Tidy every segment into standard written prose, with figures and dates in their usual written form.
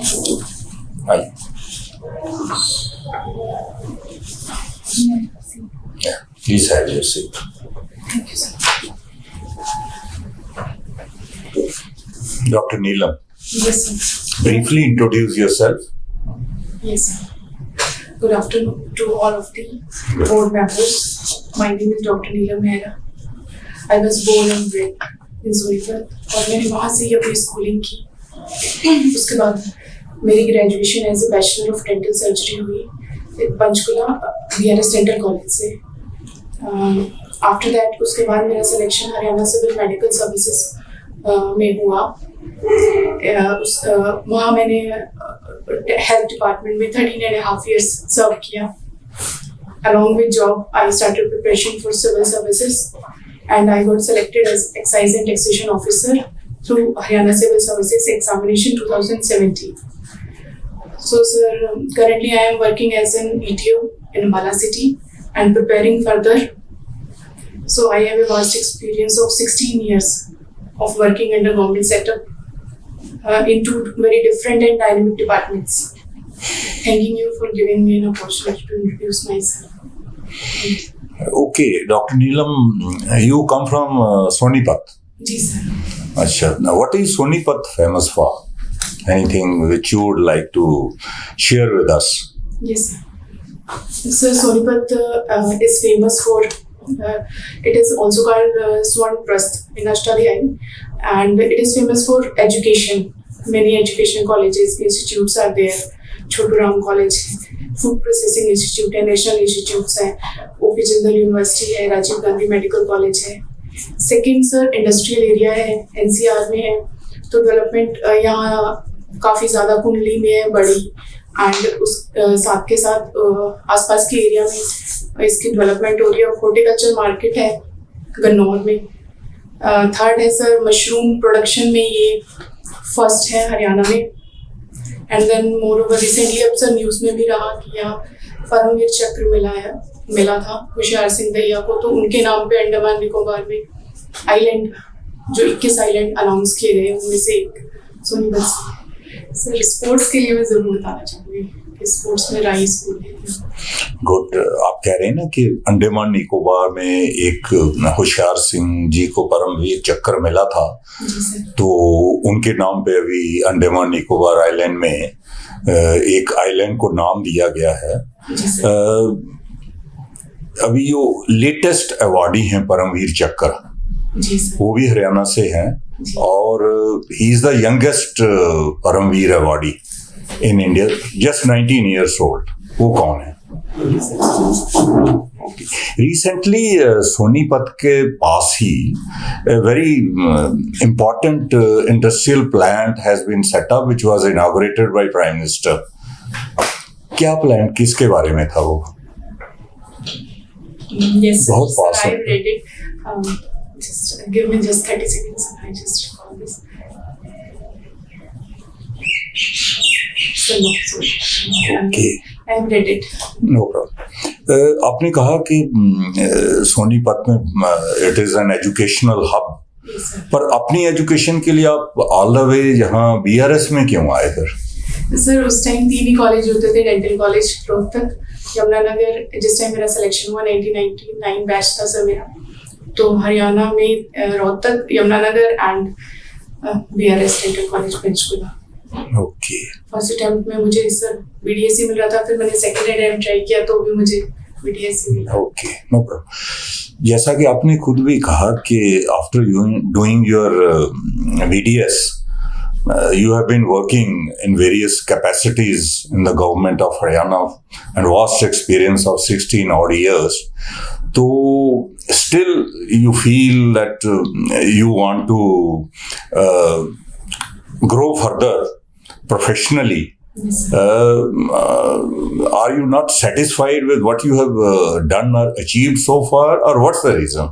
Hi. Yeah, please have your seat. Thank you, sir. Dr. Neelam, Yes, sir. briefly introduce yourself. Yes, sir. Good afternoon to all of the board members. My name is Dr. Neelam Mehra. I was born and bred in Sonipat और मैंने वहाँ से ही अपनी schooling की। उसके बाद मेरी graduation as a bachelor of dental surgery हुई पंचकुला BRS डेंटल कॉलेज से। आफ्टर दैट उसके बाद मेरा selection Haryana civil medical services में हुआ। वहाँ मैंने हेल्थ डिपार्टमेंट में 13.5 years सर्व किया। Along with job, I started preparation for civil services and I got selected as Excise and Taxation Officer through Haryana Civil Services Examination 2017. So, sir, currently I am working as an ETO in Ambala City and preparing further. So, I have a vast experience of 16 years of working under government setup in two very different and dynamic departments. Thanking you for giving me an opportunity to introduce myself. Okay, Dr. Neelam, you come from Sonipat. जी sir. Achha. Now, what is Sonipat famous for? Anything which you would like to share with us? Yes, sir. So Sonipat is famous for. It is also called Swan Trust in Ashtalien, and it is famous for education. Many education colleges, institutes are there. Chotu Ram College, Food Processing Institute है, National Institutes है, OP Jindal University है, Rajiv Gandhi medical college है। Second sir industrial area है, NCR में है, तो development यहाँ काफ़ी ज़्यादा कुंडली में है बड़ी, एंड उस साथ के साथ आसपास के एरिया में इसकी डेवलपमेंट हो रही है। हॉर्टिकल्चर मार्केट है गन्नौर में। थर्ड है सर मशरूम प्रोडक्शन में ये फर्स्ट है हरियाणा में। And then more over recently अब सर न्यूज़ में भी रहा कि यहाँ परमवीर चक्र मिला था होशियार सिंह दहिया को, तो उनके नाम पे अंडमान निकोबार में आइलैंड जो 21 आइलैंड अनाउंस किए गए उनमें से एक सोनीपत। सर स्पोर्ट्स के लिए मैं ज़रूर बताना चाहूँगी कि स्पोर्ट्स में राई स्कूल है। गुड। आप कह रहे हैं ना कि अंडमान निकोबार में एक होशियार सिंह जी को परमवीर चक्र मिला था, तो उनके नाम पे अभी अंडमान निकोबार आइलैंड में एक आइलैंड को नाम दिया गया है। अभी जो लेटेस्ट अवार्डी हैं परमवीर चक्र, वो भी हरियाणा से हैं, और he is the youngest Paramvir awardee in India, just 19 years old। वो कौन है? रिसेंटली सोनीपत के पास ही very important industrial plant has been set up which was inaugurated by Prime Minister। क्या प्लांट किसके बारे में था वो? Yes, बहुत पास I है। read it. Just give me just 30 seconds. I just recall this. So no, sorry. Okay. I have read it. No problem. आपने कहा कि सोनीपत में it is an educational hub, Yes, sir. पर अपनी एजुकेशन के लिए आप ऑल द वे यहाँ BRS में क्यों आए फिर? सर उस टाइम 3 ही कॉलेज होते थे, डेंटल कॉलेज रोहतक, यमुनानगर। जिस टाइम मेरा सिलेक्शन हुआ 1999 बैच था सर मेरा, तो हरियाणा में Rohtak, Yamunanagar and BRS dental college Panchkula. Okay. First attempt में मुझे सर BDSC मिल रहा था, फिर मैंने सेकंड अटेम्प्ट ट्राई किया तो भी मुझे BDSC मिला। Okay, no problem. जैसा कि आपने खुद भी कहा कि after doing your BDS you have been working in various capacities in the government of Haryana and vast experience of 16 odd years. So still you feel that you want to grow further professionally. Yes, sir. Are you not satisfied with what you have done or achieved so far, or what's the reason?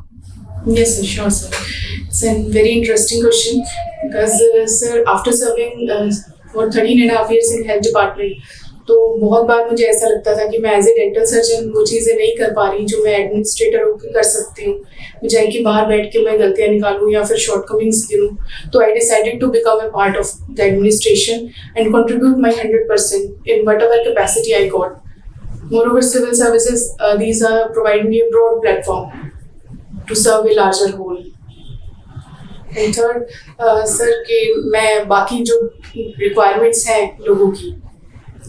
Yes, sir, sure, sir. It's a very interesting question because, sir, after serving for 13.5 years in health department, तो बहुत बार मुझे ऐसा लगता था कि मैं as a dental surgeon वो चीज़ें नहीं कर पा रही जो मैं एडमिनिस्ट्रेटर होकर कर सकती हूँ, बजाय कि बाहर बैठ के मैं गलतियाँ निकालूँ या फिर शॉर्टकमिंग्स गिरूँ. तो I decided to become a part of the administration and contribute my 100% in whatever capacity I got. Moreover, civil services, these are providing me a broad platform to serve a larger whole. And third, sir कि मैं बाकी जो requirements हैं लोगों की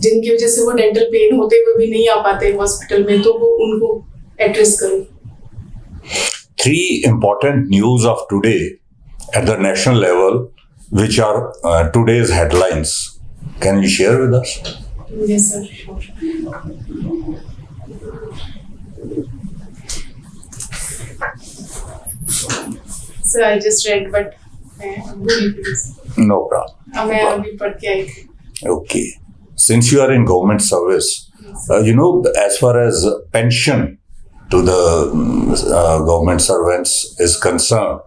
जिनकी वजह से वो डेंटल पेन होते हुए भी नहीं आ पाते हॉस्पिटल में, तो वो उनको एड्रेस करूँ. 3 important news of today at the national level, which are today's headlines. Can you share with us? Yes, sir. Sure. Sir, I just read, but No problem. मैं अभी पढ़ के आई थी. Okay. Since you are in government service, as far as pension to the government servants is concerned,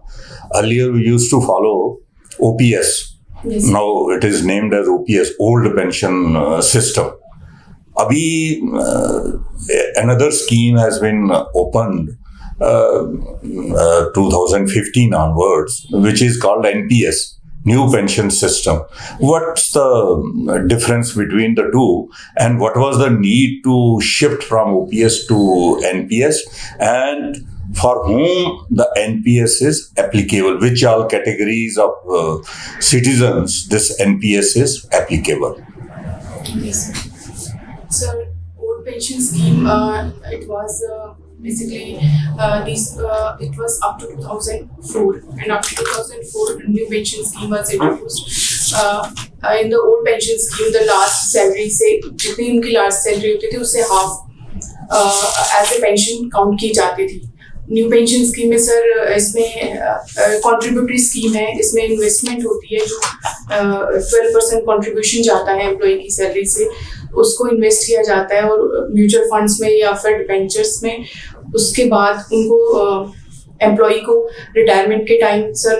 earlier we used to follow OPS. Yes. Now it is named as OPS, Old Pension System. Abhi another scheme has been opened 2015 onwards, which is called NPS, New Pension System. What's the difference between the two, and what was the need to shift from OPS to NPS, and for whom the NPS is applicable? Which all categories of citizens this NPS is applicable? Yes, sir. Sir, old pension scheme, it was basically it was up to 2004, and after 2004 new pension scheme was introduced. In the old pension scheme, the last salary से जितनी उनकी last salary होती थी उससे half as a pension count की जाती थी. New pension scheme में सर इसमें कंट्रीब्यूटरी स्कीम है, इसमें इन्वेस्टमेंट होती है जो 12% कंट्रीब्यूशन जाता है एम्प्लॉय की सैलरी से, उसको इन्वेस्ट किया जाता है और म्यूचुअल फंड्स में या फिर डिबेंचर्स में. उसके बाद उनको एम्प्लॉय को रिटायरमेंट के टाइम सर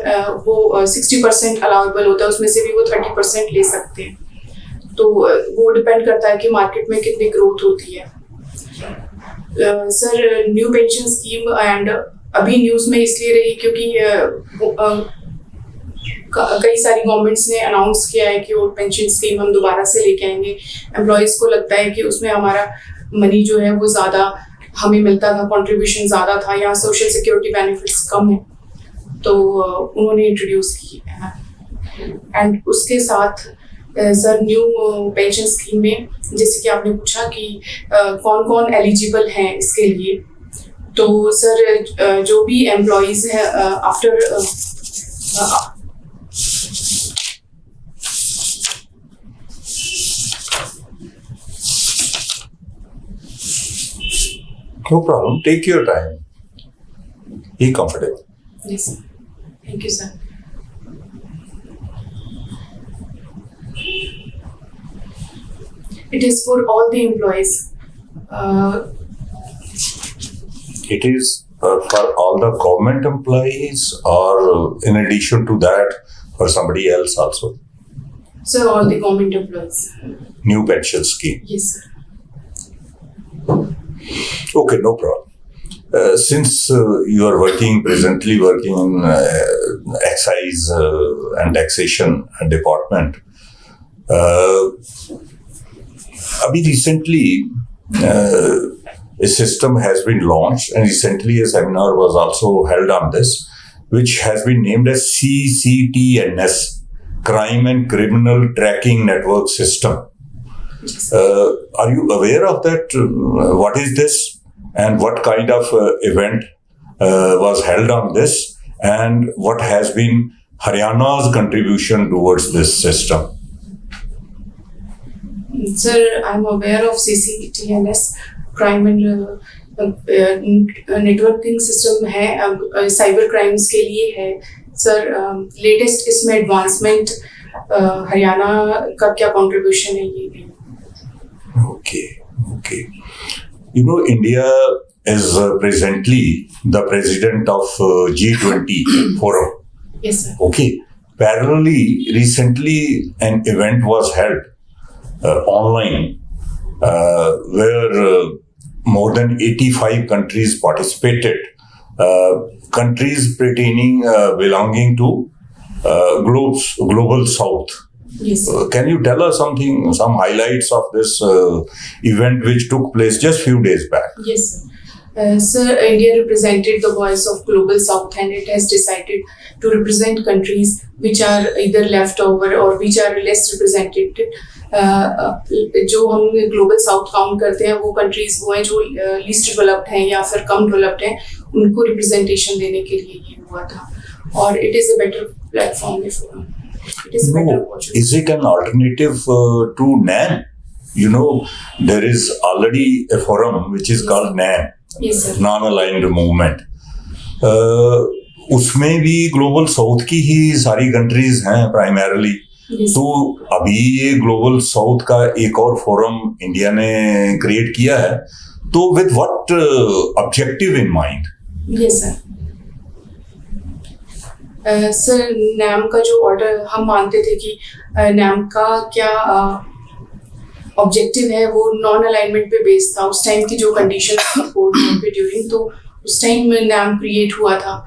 वो 60% अलाउेबल होता है, उसमें से भी वो 30% ले सकते हैं. तो वो डिपेंड करता है कि मार्केट में कितनी ग्रोथ होती है. Sir new pension scheme and अभी न्यूज़ में इसलिए रही क्योंकि कई सारी गवर्नमेंट्स ने अनाउंस किया है कि वो पेंशन स्कीम हम दोबारा से लेके आएंगे. एम्प्लॉयज़ को लगता है कि उसमें हमारा मनी जो है वो ज़्यादा हमें मिलता था, कंट्रीब्यूशन ज़्यादा था, यहाँ सोशल सिक्योरिटी बेनिफिट्स कम है, तो उन्होंने इंट्रोड्यूस की है. एंड उसके साथ सर न्यू पेंशन स्कीम में जैसे कि आपने पूछा कि कौन कौन एलिजिबल हैं इसके लिए, तो सर जो भी एम्प्लॉयज़ हैं after No problem. Take your time. Be comfortable. Yes, sir. Thank you, sir. It is for all the employees. It is for all the government employees, or in addition to that, for somebody else also? Sir, all the government employees. New pension scheme. Yes, sir. Okay, no problem. Since you are presently working in excise and taxation department, recently a system has been launched, and recently a seminar was also held on this, which has been named as CCTNS, Crime and Criminal Tracking Network System. Are you aware of that? What is this, and what kind of event was held on this, and what has been Haryana's contribution towards this system? Sir, I'm aware of CCTNS, crime and networking system है, cyber crimes के लिए है. Sir latest इसमें advancement Haryana का क्या contribution है ये भी. Okay. India is presently the president of G20 forum. Yes, sir. Okay. Parallelly, recently an event was held online where more than 85 countries participated, countries pertaining, belonging to Global South. Yes, sir. Can you tell us some highlights of this event which took place just few days back? Yes, sir. Sir, India represented the voice of Global South, and it has decided to represent countries which are either left over or which are less represented. जो हम global south count करते हैं वो countries वो हैं जो least developed हैं या फिर कम डेवलप्ड हैं, उनको रिप्रेजेंटेशन देने के लिए ये हुआ था, और it is a better platform for it is a better opportunity. Is it an alternative to NAM? You know, there is already a forum which is called NAM, Yes, sir. Non-Aligned Movement. उसमें भी global south की ही सारी countries हैं primarily. Yes. तो अभी ये global south का एक और फोरम इंडिया ने क्रिएट किया है, तो with what objective in mind? Yes sir. Sir, नैम का जो ऑर्डर हम मानते थे कि नैम का क्या ऑब्जेक्टिव है वो नॉन अलाइनमेंट पे बेस्ड था. उस टाइम की जो कंडीशन रिपोर्ट पे ड्यूरिंग, तो उस टाइम में नैम क्रिएट हुआ था.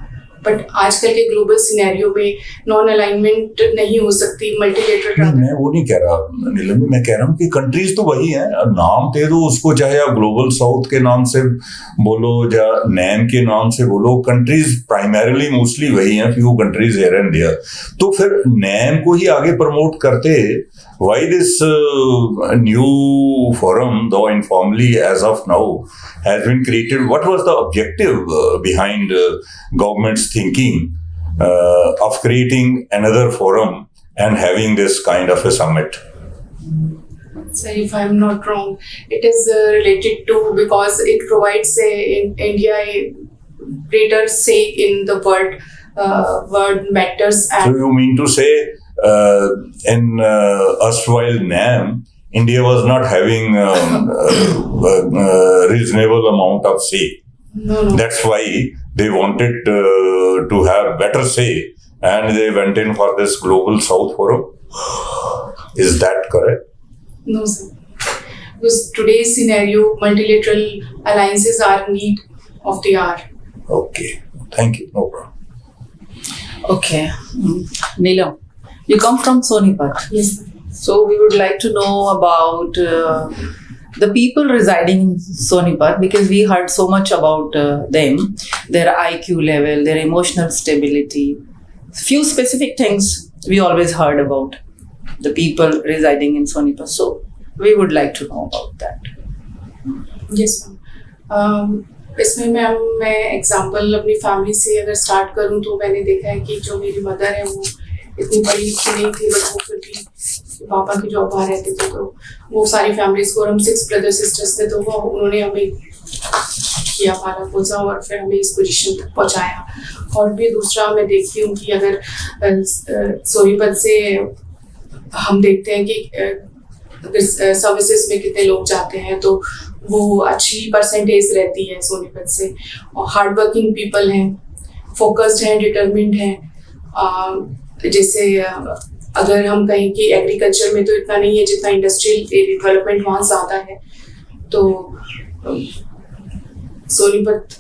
बट आजकल के ग्लोबल सिनेरियो में नॉन अलाइनमेंट नहीं हो सकती, मल्टीलेटरल. मैं वो नहीं कह रहा नीलम, मैं कह रहा हूँ कि कंट्रीज तो वही हैं, नाम दे दो उसको, चाहे आप ग्लोबल साउथ के नाम से बोलो या नैम के नाम से बोलो, कंट्रीज प्राइमरीली मोस्टली वही हैं, few countries here and there. तो फिर नैम को ही आगे प्रमोट करते, why this new forum, though informally as of now, has been created? What was the objective behind government's thinking of creating another forum and having this kind of a summit? Sir, if I'm not wrong, it is related to because it provides in India a greater say in the world matters. And So you mean to say in erstwhile NAM, India was not having reasonable amount of say. no. That's why they wanted to have better say, and they went in for this Global South Forum. Is that correct? No, sir. Because today's scenario, multilateral alliances are need of the hour. Okay. Thank you. No problem. Okay. Neelam, you come from Sonipat. Yes, sir. So we would like to know about the people residing in Sonipat, because we heard so much about them, their IQ level, their emotional stability. Few specific things we always heard about the people residing in Sonipat. So we would like to know about that. Yes, ma'am. इसमें मैं example अपनी family से अगर start करूं तो मैंने देखा है कि जो मेरी मदर है वो इतनी बड़ी लिखी नहीं थी, बट वो फिर भी पापा की जॉब बाहर रहते थे, तो वो सारी फैमिलीज को, और हम 6 ब्रदर सिस्टर्स थे, तो वो उन्होंने हमें किया, पाला पोसा, और फिर हमें इस पोजीशन तक पहुंचाया. और भी दूसरा मैं देखती हूँ कि अगर सोनीपत से हम देखते हैं कि अगर सर्विसेज में कितने लोग जाते हैं तो वो अच्छी परसेंटेज रहती है सोनीपत से, और हार्ड वर्किंग पीपल हैं, फोकस्ड हैं, डिटरमिन्ड हैं. जैसे अगर हम कहें कि एग्रीकल्चर में तो इतना नहीं है जितना इंडस्ट्रियल डेवलपमेंट वहाँ ज़्यादा है, तो सोनीपत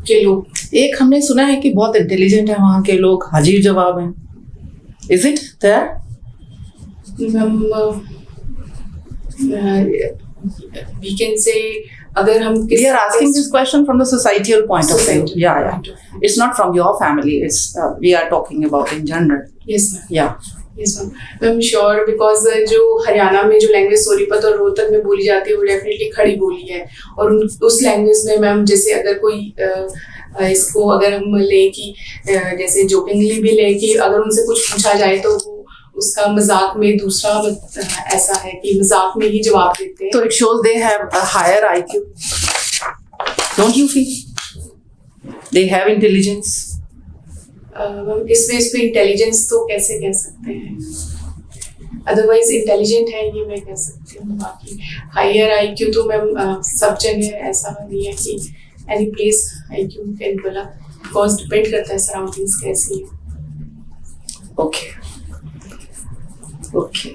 के लोग. एक हमने सुना है कि बहुत इंटेलिजेंट है वहाँ के लोग, हाजिर जवाब हैं. Is it there? We can say अगर हम We are asking this question from the societal point of view. Societal Yeah, point yeah. of view. It's not from your family. It's we are talking about in general. Yes, ma'am. Yeah. Yes, ma'am. I'm sure because जो हरियाणा में जो language Sonipat और रोहतक में बोली जाती है वो definitely खड़ी बोली है, और उस लैंग्वेज में मैम जैसे अगर कोई इसको अगर हम लें कि जैसे जोकिंगली भी लें कि अगर उनसे कुछ पूछा जाए तो वो उसका मजाक में दूसरा ऐसा है कि मजाक में ही जवाब देते हैं. So it shows they have a higher IQ. Don't you feel? They have intelligence. इस बेस पे इंटेलिजेंस तो कैसे कह सकते हैं, अदरवाइज इंटेलिजेंट है ये मैं कह सकती हूँ. बाकी हायर आईक्यू तो मैम सब जगह ऐसा नहीं है कि any place IQ can develop, because depend करता है सराउंडिंग्स कैसी है. Okay. Okay.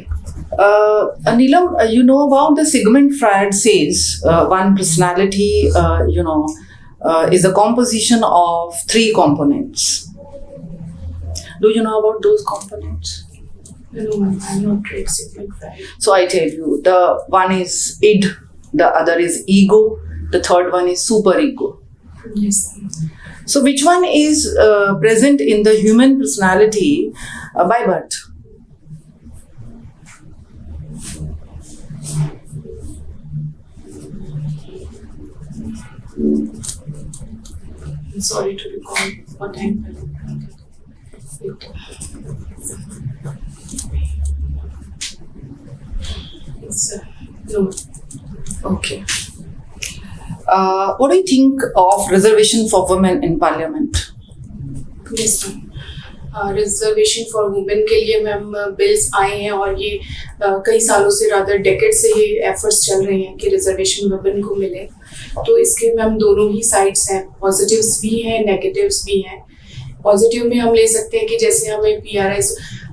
Neelam, you know about the Sigmund Freud says one personality, is a composition of 3 components. Do you know about those components? No, ma'am, I'm not great Sigmund Freud. So I tell you, the one is id, the other is ego, the third one is superego. Yes, ma'am. So which one is present in the human personality by birth? I'm sorry to recall what time. It's no. Okay. What do you think of reservation for women in parliament? Yes, ma'am. Reservation for women के लिए ma'am bills आए हैं और ये कई सालों से rather decade से ये एफर्ट्स चल रहे हैं कि रिजर्वेशन वुमेन को मिले. तो इसके मैम दोनों ही साइड्स हैं, पॉजिटिव्स भी हैं, नेगेटिव्स भी हैं. पॉजिटिव में हम ले सकते हैं कि जैसे हमें PRS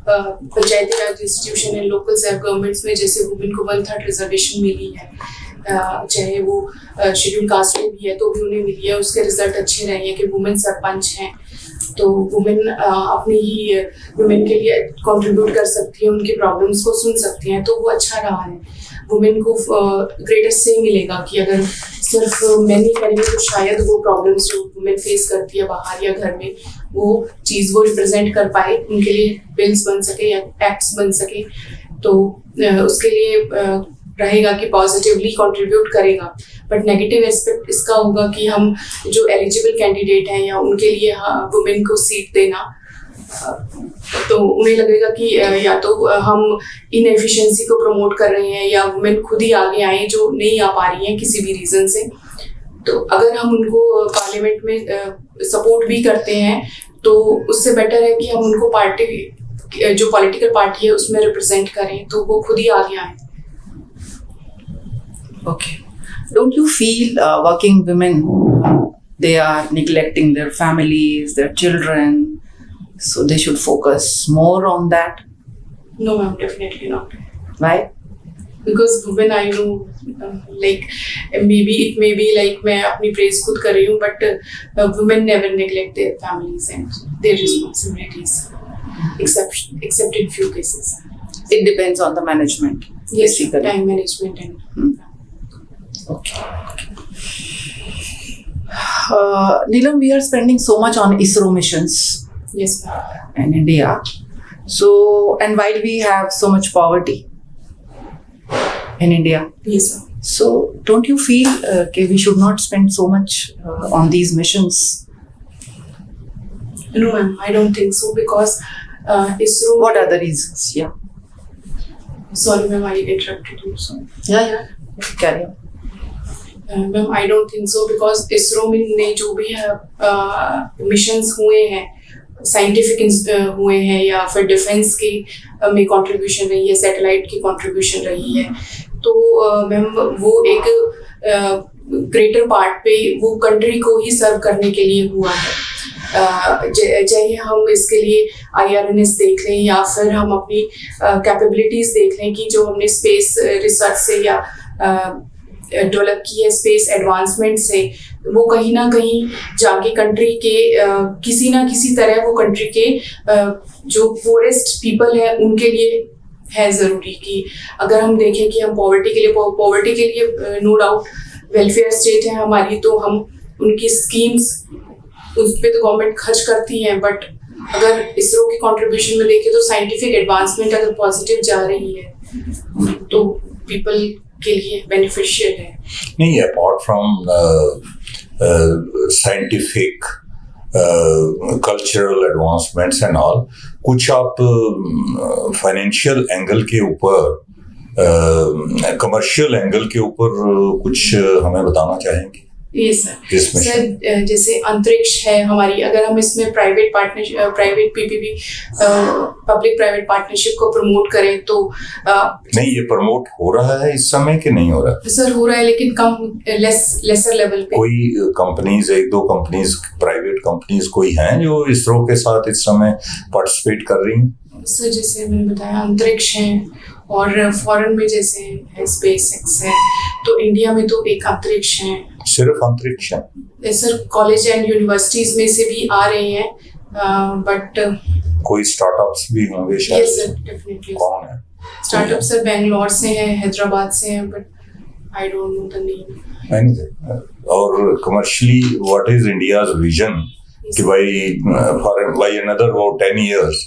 Panchayati Raj institution and local self governments में जैसे वुमेन को 1/3 रिजर्वेशन मिली है, चाहे वो शेड्यूल कास्ट में भी है तो भी उन्हें मिली है. उसके रिजल्ट अच्छे रहे हैं कि वुमेन सरपंच हैं, तो वुमेन अपनी ही वुमेन के लिए कंट्रीब्यूट कर सकती है, उनकी प्रॉब्लम्स को सुन सकती हैं, तो वो अच्छा रहा है. वुमेन को ग्रेटर से मिलेगा कि अगर सिर्फ मैन ही करेंगे तो शायद वो प्रॉब्लम्स जो वुमेन फेस करती है बाहर या घर में वो चीज़ वो रिप्रेजेंट कर पाए, उनके लिए बिल्स बन सके या एक्ट्स बन सके. तो उसके लिए रहेगा कि पॉजिटिवली कंट्रीब्यूट करेगा. बट नेगेटिव एस्पेक्ट इसका होगा कि हम जो एलिजिबल कैंडिडेट हैं या उनके लिए वुमेन को सीट देना, तो उन्हें लगेगा कि या तो हम इनएफिशिएंसी को प्रमोट कर रहे हैं या वुमेन खुद ही आगे आए जो नहीं आ पा रही हैं किसी भी रीज़न से. तो अगर हम उनको पार्लियामेंट में सपोर्ट भी करते हैं तो उससे बेटर है कि हम उनको पार्टी जो पॉलिटिकल पार्टी है उसमें रिप्रेजेंट करें, तो वो खुद ही आगे आए. Okay. Don't you feel working women, they are neglecting their families, their children, so they should focus more on that? No, ma'am, definitely not. Why? Because women, I know, like maybe it may be like मैं अपनी praise खुद कर रही हूँ, but women never neglect their families and their responsibilities, except in few cases. It depends on the management. Yes, basically. time management and. Okay. Neelam, we are spending so much on ISRO missions Yes, ma'am. in India. So, and while we have so much poverty in India, Yes, ma'am. so don't you feel we should not spend so much on these missions? No, ma'am, I don't think so because ISRO. What are the reasons? Yeah. Sorry, ma'am, I interrupted you. Sorry. Yeah. Carry on. Ma'am I don't think so because ISRO में ने जो भी missions हुए हैं scientific हुए हैं या फिर डिफेंस के में कंट्रीब्यूशन रही है, सैटेलाइट की कंट्रीब्यूशन रही है, तो मैम वो एक ग्रेटर पार्ट पे वो कंट्री को ही सर्व करने के लिए हुआ है. चाहे हम इसके लिए IRNS देख लें या फिर हम अपनी कैपेबिलिटीज़ देख लें कि जो हमने स्पेस रिसर्च से या डेवलप की है स्पेस एडवांसमेंट से, वो कहीं ना कहीं जाके कंट्री के किसी ना किसी तरह वो कंट्री के जो पोरेस्ट पीपल है उनके लिए है ज़रूरी. कि अगर हम देखें कि हम पॉवर्टी के लिए नो डाउट वेलफेयर स्टेट है हमारी, तो हम उनकी स्कीम्स उस पर तो गवर्नमेंट खर्च करती है, बट अगर इसरो की कंट्रीब्यूशन में देखें तो साइंटिफिक एडवांसमेंट अगर पॉजिटिव जा रही है तो पीपल के लिए बेनिफिशियल है. नहीं, apart from scientific cultural advancements and all, कुछ आप फाइनेंशियल एंगल के ऊपर, कमर्शियल एंगल के ऊपर कुछ हमें बताना चाहेंगे? यस सर, जैसे अंतरिक्ष है हमारी, अगर हम इसमें private PPP public private partnership को प्रमोट करें तो नहीं, ये प्रमोट हो रहा है इस समय कि नहीं हो रहा है? सर हो रहा है लेकिन कम लेसर लेवल पे. कोई कंपनीज, 1-2 कंपनीज, प्राइवेट कंपनीज कोई हैं जो इसरो के साथ इस समय पार्टिसिपेट कर रही हैं? सर जैसे मैंने बताया अंतरिक्ष है और फॉरेन में जैसे है स्पेस एक्स है, तो इंडिया में तो एक अंतरिक्ष है। सिर्फ अंतरिक्ष है? सर कॉलेज एंड यूनिवर्सिटीज में से भी आ रहे हैं बट कोई स्टार्टअप्स भी होंगे शायद? Yes sir definitely. कौन है? स्टार्टअप सर बेंगलोर से हैं, हैदराबाद से हैं, but I don't know the name. और commercially what is India's vision कि भाई by another about 10 years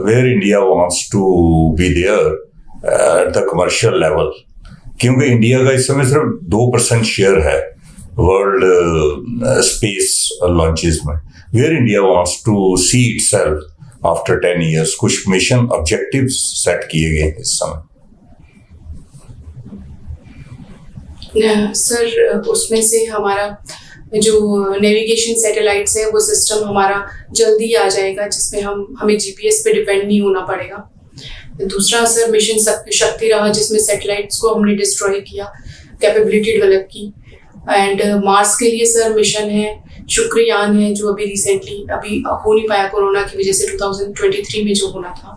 where India wants to be there at the commercial level? क्योंकि इंडिया का इस समय सिर्फ 2% शेयर है वर्ल्ड स्पेस लॉन्चेस में। Where India wants to see itself after 10 years? कुछ मिशन ऑब्जेक्टिव्स सेट किए गए हैं इस समय? सर उसमें से हमारा जो नेविगेशन सैटेलाइट्स है वो सिस्टम हमारा जल्दी आ जाएगा, जिसमें हमें जीपीएस पे डिपेंड नहीं होना पड़ेगा। दूसरा सर मिशन शक्ति रहा, जिसमें सैटेलाइट्स को हमने डिस्ट्रॉय किया, कैपेबिलिटी डेवलप की। एंड मार्स के लिए सर मिशन है, शुक्रयान है, जो अभी रिसेंटली अभी हो नहीं पाया कोरोना की वजह से, 2023 में जो होना था।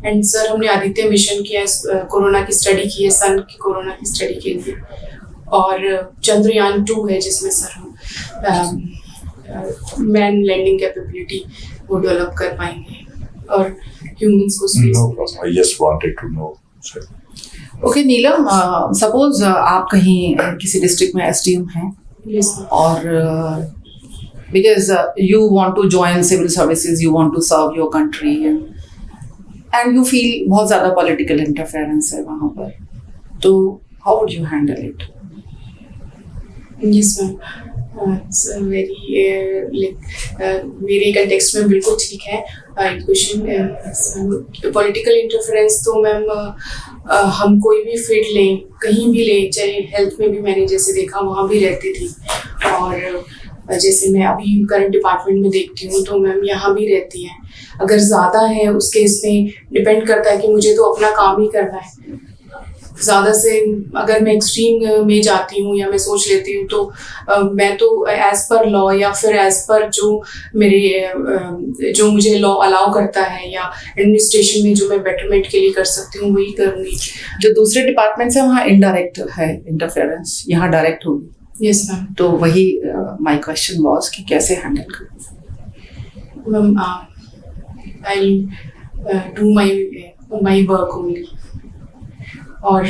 एंड सर हमने आदित्य मिशन किया है, कोरोना की स्टडी की है, सन की कोरोना की स्टडी के लिए। और चंद्रयान 2 है, जिसमें सर हम मैन लैंडिंग कैपेबिलिटी वो डेवलप कर पाएंगे और ह्यूमंस को space. No problem. I just wanted to know, sir. Okay Neelam, suppose आप कहीं किसी डिस्ट्रिक्ट में एसडीएम हैं Yes, और because you want to join civil services, you want to serve your country and you feel बहुत ज़्यादा political interference है वहाँ पर, तो how would you handle it? yes ma'am, very मेरे कंटेक्स्ट में बिल्कुल ठीक है क्वेश्चन। पॉलिटिकल इंटरफेरेंस तो मैम हम कोई भी फील्ड लें, कहीं भी लें, चाहे हेल्थ में भी मैंने जैसे देखा वहाँ भी रहती थी, और जैसे मैं अभी करंट डिपार्टमेंट में देखती हूँ तो मैम यहाँ भी रहती हैं। अगर ज़्यादा है उस केस में डिपेंड करता है कि मुझे तो अपना काम ही करना है। ज़्यादा से अगर मैं एक्सट्रीम में जाती हूँ या मैं सोच लेती हूँ तो मैं तो एज़ पर लॉ या फिर एज़ पर जो मेरे जो मुझे लॉ अलाउ करता है या एडमिनिस्ट्रेशन में जो मैं बेटरमेंट के लिए कर सकती हूँ वही करूँगी। जो दूसरे डिपार्टमेंट से वहाँ इनडायरेक्ट है इंटरफेरेंस, यहाँ डायरेक्ट होगी। Yes ma'am. तो वही माय क्वेश्चन वाज कि कैसे हैंडल करूँ? Ma'am I do my work only, और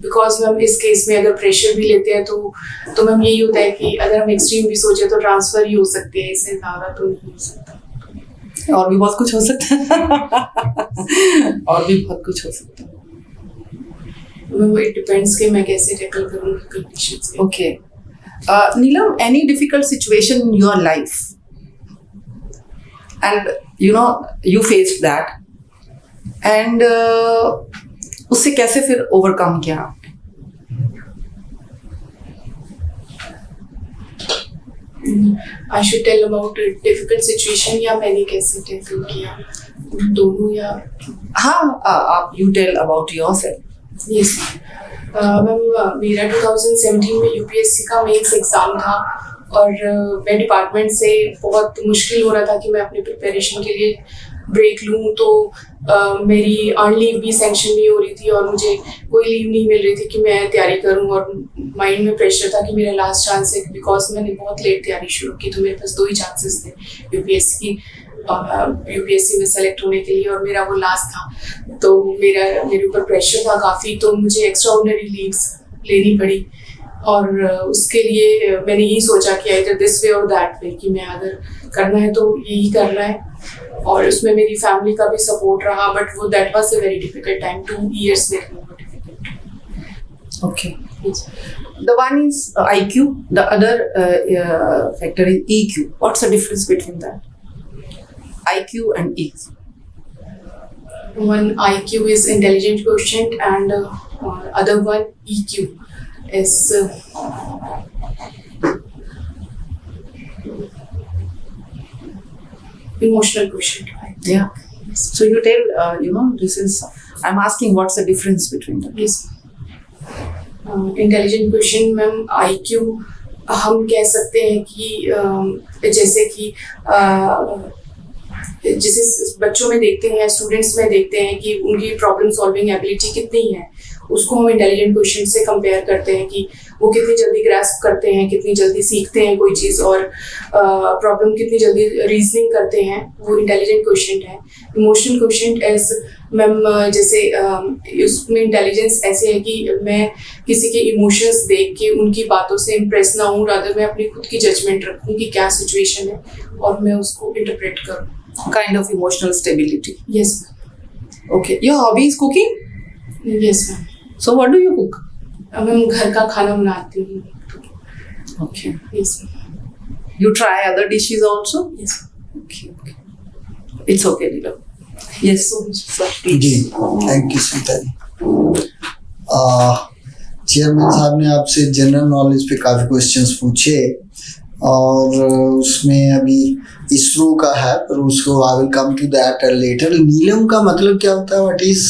बिकॉज मैम इस केस में अगर प्रेशर भी लेते हैं तो मैम यही होता है कि अगर हम एक्सट्रीम भी सोचे तो ट्रांसफर ही हो सकते हैं, इससे ज़्यादा तो नहीं हो सकता। और भी बहुत कुछ हो सकता है और भी बहुत कुछ हो सकता है। मैम इट डिपेंड्स कि मैं कैसे टैकल करूँगी कंडीशंस को। Okay Neelam, any difficult situation in your life and you know you faced that and उससे कैसे फिर ओवरकम किया आपने? I should tell about difficult situation या मैंने कैसे टैकल किया, दोनों? या हाँ, आप you tell about yourself. Yes ma'am, मेरा 2017 में यूपीएससी का मेंस एग्ज़ाम था और मैं डिपार्टमेंट से बहुत मुश्किल हो रहा था कि मैं अपनी प्रिपरेशन के लिए ब्रेक लूँ, तो मेरी अर्न लीव भी सैंक्शन नहीं हो रही थी और मुझे कोई लीव नहीं मिल रही थी कि मैं तैयारी करूँ, और माइंड में प्रेशर था कि मेरा लास्ट चांस है, बिकॉज मैंने बहुत लेट तैयारी शुरू की, तो मेरे पास 2 ही चांसेस थे यूपीएससी में सेलेक्ट होने के लिए, और मेरा वो लास्ट था। तो मेरे ऊपर प्रेशर था काफ़ी, तो मुझे एक्स्ट्रा ऑर्डिनरी लीव्स लेनी पड़ी, और उसके लिए मैंने यही सोचा कि आइदर दिस वे और दैट वे, कि मैं अगर करना है तो यही करना है। और उसमें मेरी फैमिली का भी सपोर्ट रहा, बट वो that was a very difficult time, 2 years very difficult. Okay. The one is IQ, the other factor is EQ. What's the difference between that? IQ and EQ. One IQ is intelligent quotient, and other one EQ is emotional quotient. Yeah. So you tell, this is, I'm asking what's the difference between them? Yes. Intelligent question ma'am, IQ हम कह सकते हैं कि जैसे कि जिसे बच्चों में देखते हैं, स्टूडेंट्स में देखते हैं कि उनकी प्रॉब्लम सॉल्विंग एबिलिटी कितनी है, उसको हम इंटेलिजेंट क्वेश्चन से कंपेयर करते हैं कि वो कितनी जल्दी ग्रैस्प करते हैं, कितनी जल्दी सीखते हैं कोई चीज़, और प्रॉब्लम कितनी जल्दी रीजनिंग करते हैं, वो इंटेलिजेंट क्वेश्चन है। इमोशनल क्वेश्चन एज मैम जैसे उसमें इंटेलिजेंस ऐसे है कि मैं किसी के इमोशंस देख के उनकी बातों से इम्प्रेस ना हूँ, रादर मैं अपनी खुद की जजमेंट रखूँ कि क्या सिचुएशन है और मैं उसको इंटरप्रेट करूँ। Kind of emotional stability. Yes Okay. Your hobby is cooking? Ma'am, yes ma'am. So what do you cook? Ma'am घर का खाना बनाती हूँ। Okay. Yes ma'am. You try other dishes also? Yes Okay. Okay. It's okay, Neelam. Yes. So much. Sir, जी please. Thank you Sita ji. Chairman साहब ने आपसे general knowledge पे काफ़ी क्वेश्चंस पूछे और उसमें अभी इसरो का है, पर उसको I will come to that later. Neelam का मतलब क्या होता है? What is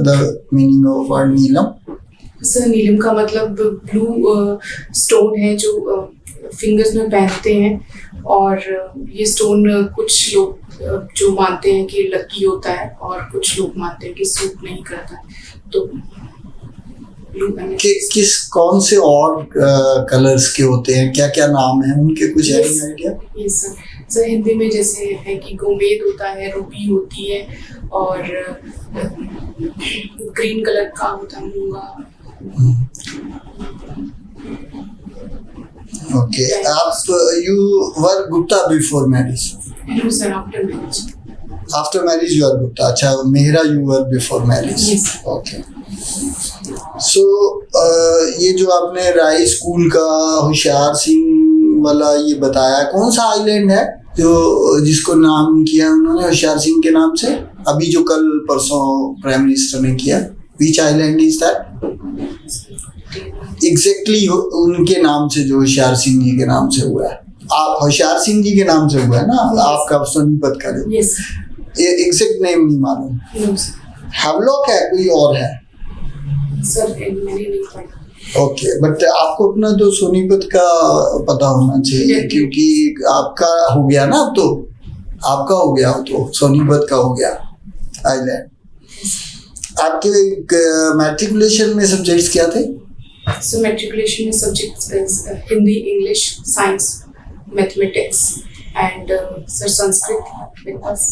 the meaning of word Neelam? Sir Neelam का मतलब ब्लू स्टोन है जो फिंगर्स में पहनते हैं, और ये स्टोन कुछ लोग जो मानते हैं कि लकी होता है और कुछ लोग मानते हैं कि सूट नहीं करता है, तो ब्लू किस कौन से और कलर्स के होते हैं? क्या क्या नाम है उनके? कुछ आइडिया? ये सर हिंदी में जैसे है कि गोमेद होता है, रूबी होती है, और ग्रीन कलर का होता है मूंगा। ओके, आप you were Gupta before marriage? No sir, after marriage. After marriage you are Gupta. अच्छा, Mehra you were before marriage. Yes. Okay. So ये जो आपने राय स्कूल का होशियार सिंह वाला ये बताया, कौन सा आइलैंड है जो जिसको नाम किया उन्होंने होशियार सिंह के नाम से, अभी जो कल परसों प्राइम मिनिस्टर ने किया? विच आइलैंड इज दैट एग्जैक्टली? उनके नाम से, जो होशियार सिंह जी के नाम से हुआ है। आप होशियार सिंह जी के नाम से हुआ है ना? आपका सोनीपत का जो यस एग्जैक्ट नेम नहीं मालूम? No sir. हैवलॉक है, कोई और है? सर मैंने नहीं पढ़ा। ओके, बट आपको अपना तो सोनीपत का पता होना चाहिए, क्योंकि आपका हो गया ना, अब तो आपका हो गया, तो सोनीपत का हो गया आइलैंड। आपके मैट्रिकुलेशन में सब्जेक्ट्स क्या थे? So matriculation में subjects is Hindi, English, Science, Mathematics, and sir Sanskrit with us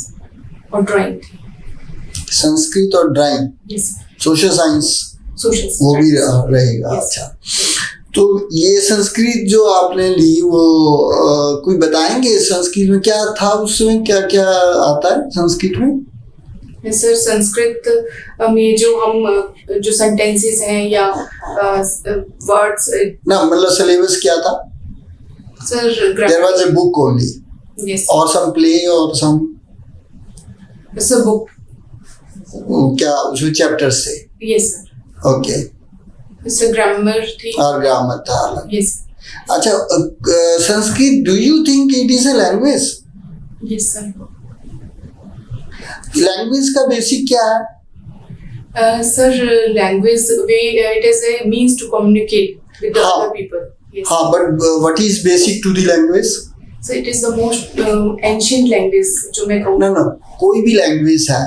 और drawing थी। संस्कृत और drawing, Yes, social science social वो भी studies। रहेगा। Yes. अच्छा, तो ये संस्कृत जो आपने ली वो कोई बताएंगे संस्कृत में क्या था? उसमें क्या क्या आता है संस्कृत में? सर संस्कृत में जो हम जो सेंटेंसेस हैं या वर्ड्स, ना मतलब सिलेबस क्या था? Sir there was a book only yes और सम प्ले और सम सर बुक क्या उसमें चैप्टर्स थे? Yes sir. Okay, sir grammar थी और ग्रामर था अलग। यस अच्छा, Sanskrit do you think it is a language? Yes sir. Language का बेसिक क्या है? Sir language way it is a means to communicate with the हाँ। Other people. यस हाँ, but what is basic to the language? So it is the most ancient language जो मैं कहूँ ना ना, कोई भी लैंग्वेज है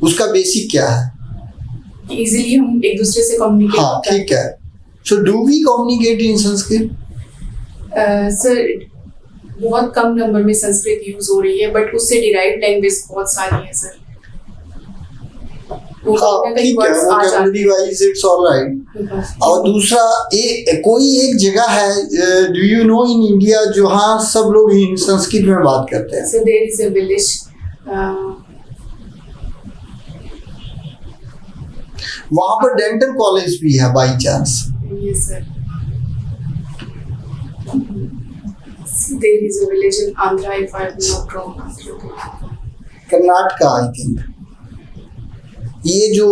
उसका बेसिक क्या है? कि इजीली हम एक दूसरे से कम्युनिकेट हाँ ठीक है। So do we communicate in Sanskrit? Sir बहुत कम नंबर में संस्कृत यूज हो रही है, बट उससे डिराइव लैंग्वेज बहुत सारी है सर। वो हाँ कहीं ना कहीं ठीक है, words आ जाते वोकैबुलरी वाइज इट्स ऑलराइट। हैं। और दूसरा कोई एक जगह है do you no in India जहाँ सब लोग इन संस्कृत में बात करते हैं? So there is a village. वहाँ पर डेंटल कॉलेज भी है by chance? Yes, sir. There is a village in Andhra, if I'm not wrong. Karnataka I think. ये जो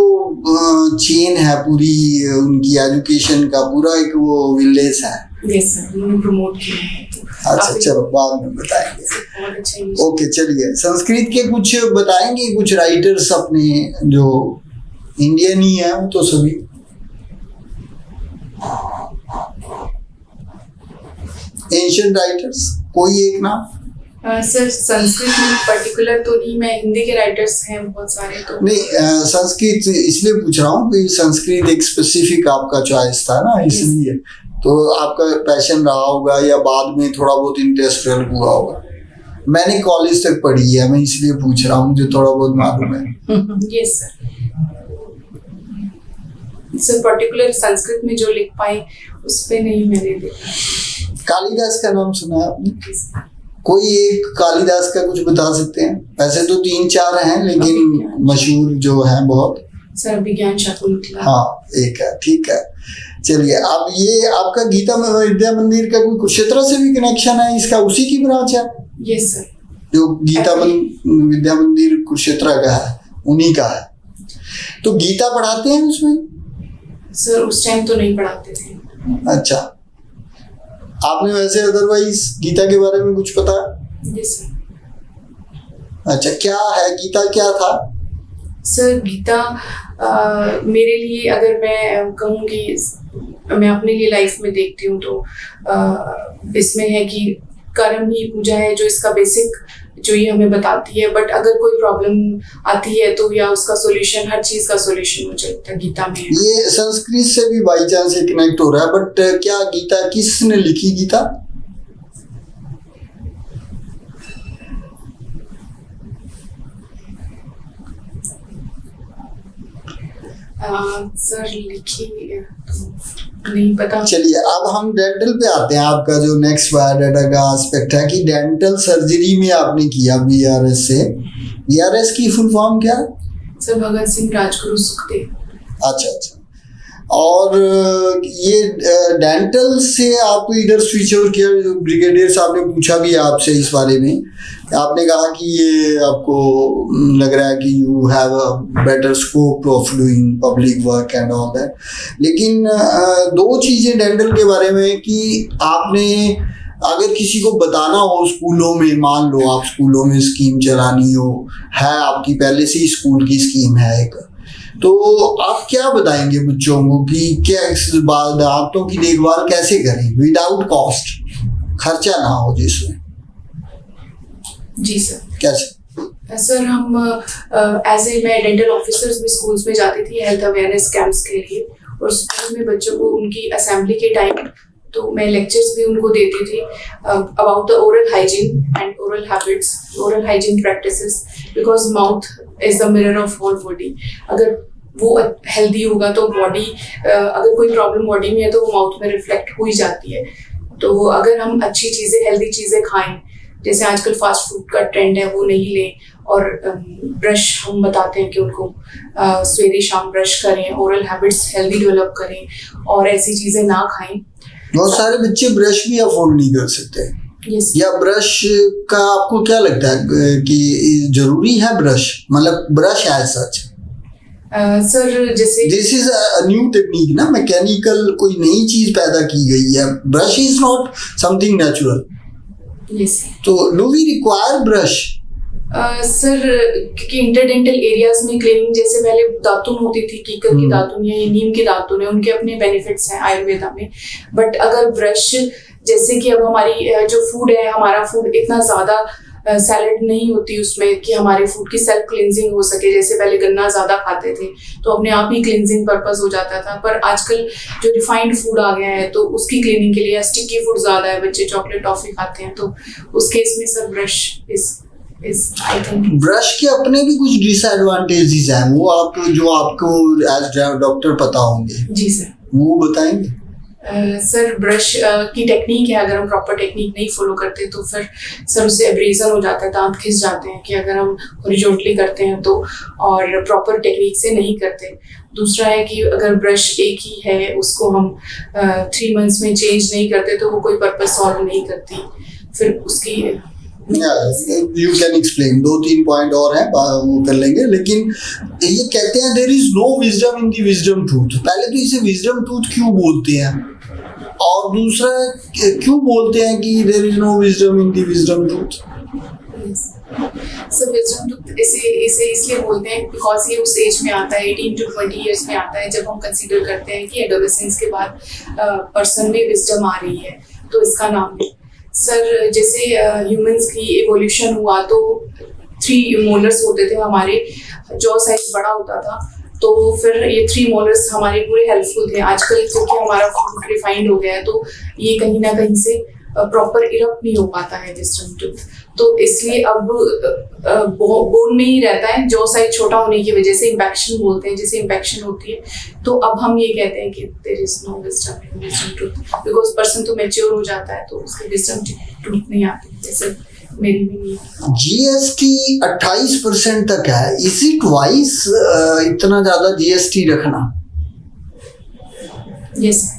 चेन है पूरी उनकी एजुकेशन का, पूरा एक वो विलेज है। Yes, sir. उन्होंने प्रमोट किया है। अच्छा काफी- चलो बाद में बताएंगे। बहुत अच्छा है। ओके चलिए, संस्कृत के कुछ बताएंगे, कुछ राइटर्स अपने जो इंडियन ही है वो तो सभी। एंशिएंट राइटर्स कोई एक नाम? सर संस्कृत में पर्टिकुलर तो नहीं, मैं हिंदी के राइटर्स हैं बहुत सारे तो नहीं, संस्कृत इसलिए पूछ रहा हूँ कि संस्कृत एक स्पेसिफिक आपका चॉइस था ना, इसलिए तो आपका पैशन रहा होगा या बाद में थोड़ा बहुत इंटरेस्ट डेवलप हुआ होगा। मैंने कॉलेज तक पढ़ी है, मैं इसलिए पूछ रहा हूँ, मुझे थोड़ा बहुत मालूम है। यस सर पर्टिकुलर संस्कृत में जो लिख पाए उस पे नहीं मैंने देखा। कालिदास का नाम सुना है आपने? कोई एक कालिदास का कुछ बता सकते हैं? वैसे तो 3-4 हैं लेकिन मशहूर जो है बहुत। सर विज्ञान शाकुंतला। हाँ एक है, ठीक है। चलिए, अब ये आपका गीता विद्या मंदिर का कोई कुरुक्षेत्र से भी कनेक्शन है इसका, उसी की ब्रांच है? Yes sir. जो गीता विद्या मंदिर कुरुक्षेत्र का है उन्हीं का है। तो गीता पढ़ाते हैं उसमें? सर उस टाइम तो नहीं पढ़ाते थे। अच्छा, आपने वैसे अदरवाइज गीता के बारे में कुछ पता है? Yes sir. अच्छा, क्या है गीता, क्या था? सर गीता मेरे लिए अगर मैं कहूँ कि मैं अपने लिए लाइफ में देखती हूँ तो इसमें है कि कर्म ही पूजा है जो इसका बेसिक जो ये हमें बताती है। बट अगर कोई प्रॉब्लम आती है तो या उसका सॉल्यूशन, हर चीज का सॉल्यूशन मुझे लगता है गीता में है। ये संस्कृत से भी बाई चांस कनेक्ट हो रहा है, बट क्या गीता किसने लिखी गीता? सर लिखी नहीं पता। चलिए, अब हम डेंटल पे आते हैं। आपका जो नेक्स्ट बायोडाटा का एस्पेक्ट है कि डेंटल सर्जरी में आपने किया बीआरएस से। बीआरएस की फुल फॉर्म क्या है? सर भगत सिंह राजगुरु सुखदेव। अच्छा अच्छा। और ये डेंटल से आप इधर स्विच ओवर किया, ब्रिगेडियर साहब ने पूछा भी आपसे इस बारे में। आपने कहा कि ये आपको लग रहा है कि you have a better scope of doing public work and all that. लेकिन 2 चीज़ें डेंटल के बारे में कि आपने अगर किसी को बताना हो स्कूलों में, मान लो आप स्कूलों में स्कीम चलानी हो, है आपकी पहले से ही स्कूल की स्कीम है एक, तो आप क्या बताएंगे बच्चों को कि क्या दांतों की देखभाल कैसे करें विदाउट कॉस्ट, खर्चा ना हो जिसमें? जी सर। कैसे? सर हम एज ए मैं डेंटल ऑफिसर्स भी स्कूल्स में जाती थी हेल्थ अवेयरनेस कैंप्स के लिए, और स्कूल में बच्चों को उनकी असेंबली के टाइम तो मैं लेक्चर्स भी उनको देती थी about the oral hygiene and oral habits, oral hygiene practices, because mouth is the mirror of whole body. अगर वो हेल्दी होगा तो बॉडी, अगर कोई प्रॉब्लम बॉडी में है तो वो माउथ में रिफ्लेक्ट हो ही जाती है। तो अगर हम अच्छी चीज़ें, हेल्दी चीज़ें खाएं, जैसे आजकल फास्ट फूड का ट्रेंड है वो नहीं लें, और ब्रश हम बताते हैं कि उनको सवेरे शाम ब्रश करें, ओरल हैबिट्स हेल्दी डेवलप करें और ऐसी चीज़ें ना खाएं। बहुत सारे बच्चे ब्रश भी अफोर्ड नहीं कर सकते। yes. या ब्रश का आपको क्या लगता है कि जरूरी है ब्रश, मतलब ब्रश एज सच? सर जैसे this is a new technique ना, मैकेनिकल कोई नई चीज पैदा की गई है। Brush is not something natural. yes. तो do we require brush? Sir क्योंकि इंटरडेंटल एरियाज में क्लीनिंग, जैसे पहले दातुन होती थी, कीकर की दातुन या नीम की दातुन है, उनके अपने बेनिफिट्स हैं आयुर्वेदा में। बट अगर ब्रश, जैसे कि अब हमारी जो फूड है, हमारा फूड इतना ज़्यादा सैलेड नहीं होती उसमें कि हमारे फूड की सेल्फ क्लिनजिंग हो सके। जैसे पहले गन्ना ज़्यादा खाते थे तो अपने आप ही क्लिनजिंग पर्पस हो जाता था, पर आजकल जो रिफाइंड फूड आ गया है तो उसकी क्लीनिंग के लिए स्टिकी फूड ज़्यादा है, बच्चे चॉकलेट टॉफी खाते हैं, तो उस केस में sir brush is I think. Brush के अपने भी कुछ डिसएडवांटेजेस हैं, वो आप जो आपको एज डॉक्टर पता होंगे। जी सर। वो बताएंगे? सर ब्रश की टेक्निक है, अगर हम प्रॉपर टेक्निक नहीं फॉलो करते तो फिर सर उससे एब्रेजन हो जाता है, दांत घिस जाते हैं कि अगर हम हॉरिजॉन्टली करते हैं तो, और प्रॉपर टेक्निक से नहीं करते। दूसरा है कि अगर ब्रश एक ही है उसको हम 3 मंथ्स में चेंज नहीं करते तो वो कोई पर्पस सॉल्व नहीं करती, फिर उसकी यू कैन एक्सप्लेन। 2-3 पॉइंट और हैं, वो कर लेंगे। लेकिन ये कहते हैं there is no wisdom in the wisdom tooth. पहले तो इसे विजडम टूथ क्यों बोलते हैं, और दूसरा क्यों बोलते हैं कि there is no wisdom in the wisdom tooth? Sir wisdom tooth इसे इसलिए बोलते हैं बिकॉज ये उस एज में आता है, 18 to 20 ईयर्स में आता है, जब हम कंसीडर करते हैं कि एडोलेसेंस के बाद पर्सन में विजडम आ रही है, तो इसका नाम है। सर जैसे ह्यूमंस की एवोल्यूशन हुआ तो 3 मोलर्स होते थे हमारे, जॉ साइज बड़ा होता था, तो फिर ये 3 मोलर्स हमारे पूरे हेल्पफुल थे। आजकल क्योंकि हमारा फूड रिफाइंड हो गया है तो ये कहीं ना कहीं से प्रॉपर इरप्ट नहीं हो पाता है विजडम टूथ, तो इसलिए अब बोन में ही रहता है। जॉ साइज छोटा होने की वजह से इम्पैक्शन बोलते हैं, जैसे इम्पैक्शन होती है तो अब हम ये कहते हैं कि there is no wisdom tooth, because person तो मैच्योर हो जाता है तो उसकी विजडम टूथ नहीं आती, जैसे मेरी भी नहीं है। जीएसटी 28% तक है, इज इट वाइज इतना ज्यादा जीएसटी रखना? यस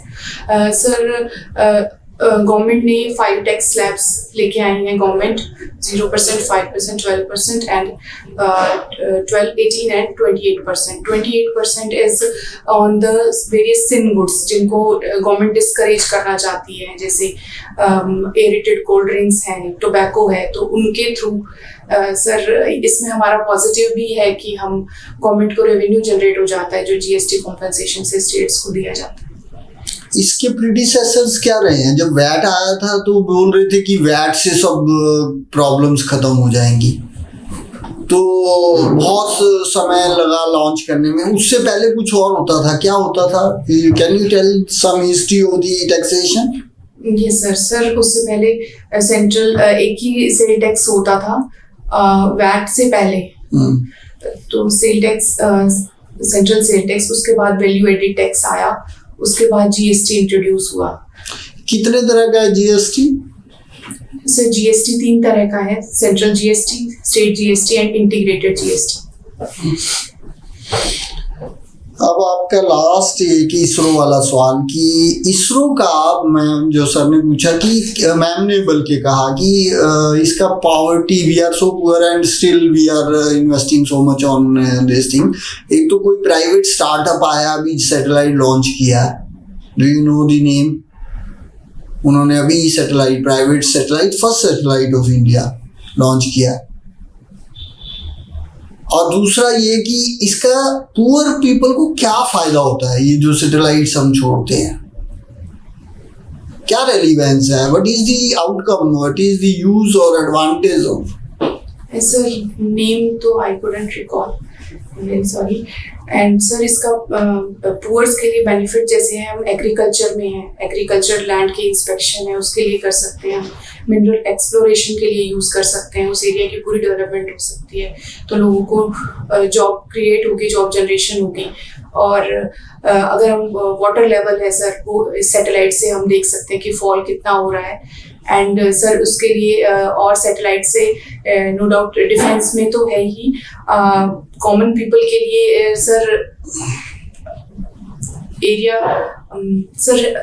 सर, गवर्नमेंट ने 5 टैक्स स्लैब्स लेके आई हैं government, 0%, 5%, 12% and 12, 18 and 28%। 28% is on the various sin goods जिनको गवर्नमेंट डिस्करेज करना चाहती है, जैसे एरेटेड कोल्ड ड्रिंक्स हैं, टोबैको है, तो उनके थ्रू सर इसमें हमारा पॉजिटिव भी है कि हम गवर्नमेंट को रेवेन्यू जनरेट हो जाता है जो जीएसटी कॉम्पनसेशन से स्टेट्स को दिया जाता है। इसके प्रीडिसेसर्स क्या रहे हैं? जब वैट आया था तो बोल रहे थे कि वैट से सब प्रॉब्लम्स खत्म हो जाएंगी, तो बहुत समय लगा लॉन्च करने में। उससे पहले कुछ और होता था, क्या होता था? Can you tell some history of the taxation? Yes sir, उससे पहले सेंट्रल एक ही सेल टैक्स होता था वैट से पहले, तो sale tax, central sale tax, उसके बाद वैल्यू एडेड टैक्स आया, उसके बाद जीएसटी इंट्रोड्यूस हुआ। कितने तरह का है जीएसटी? सर जीएसटी 3 तरह का है, central GST, state GST and integrated GST. अब आपका लास्ट एक इसरो वाला सवाल कि इसरो का, मैम जो सर ने पूछा कि मैम ने बल्कि कहा कि इसका poverty, we are so poor and still we are investing so much on this thing. एक तो कोई प्राइवेट स्टार्टअप आया अभी सैटेलाइट लॉन्च किया, do you know the name? उन्होंने अभी satellite, private satellite, first satellite of India launch किया। और दूसरा ये कि इसका पुअर पीपल को क्या फायदा होता है, ये जो सैटेलाइट्स हम छोड़ते हैं, क्या रेलिवेंस है? What is the outcome, what is the use और एडवांटेज ऑफ? सर नेम तो I couldn't recall, very sorry. And sir इसका पुअर्स के लिए बेनिफिट जैसे है, हम एग्रीकल्चर में हैं, एग्रीकल्चर लैंड की इंस्पेक्शन है उसके लिए कर सकते हैं, मिनरल एक्सप्लोरेशन के लिए यूज़ कर सकते हैं, उस एरिया की पूरी डेवलपमेंट हो सकती है, तो लोगों को जॉब क्रिएट होगी, जॉब जनरेशन होगी। और अगर हम वाटर लेवल है सर, वो सैटेलाइट से हम देख सकते हैं कि फॉल कितना हो रहा है। एंड सर उसके लिए और सैटेलाइट से नो डाउट डिफेंस में तो है ही, कॉमन पीपल के लिए सर एरिया, सर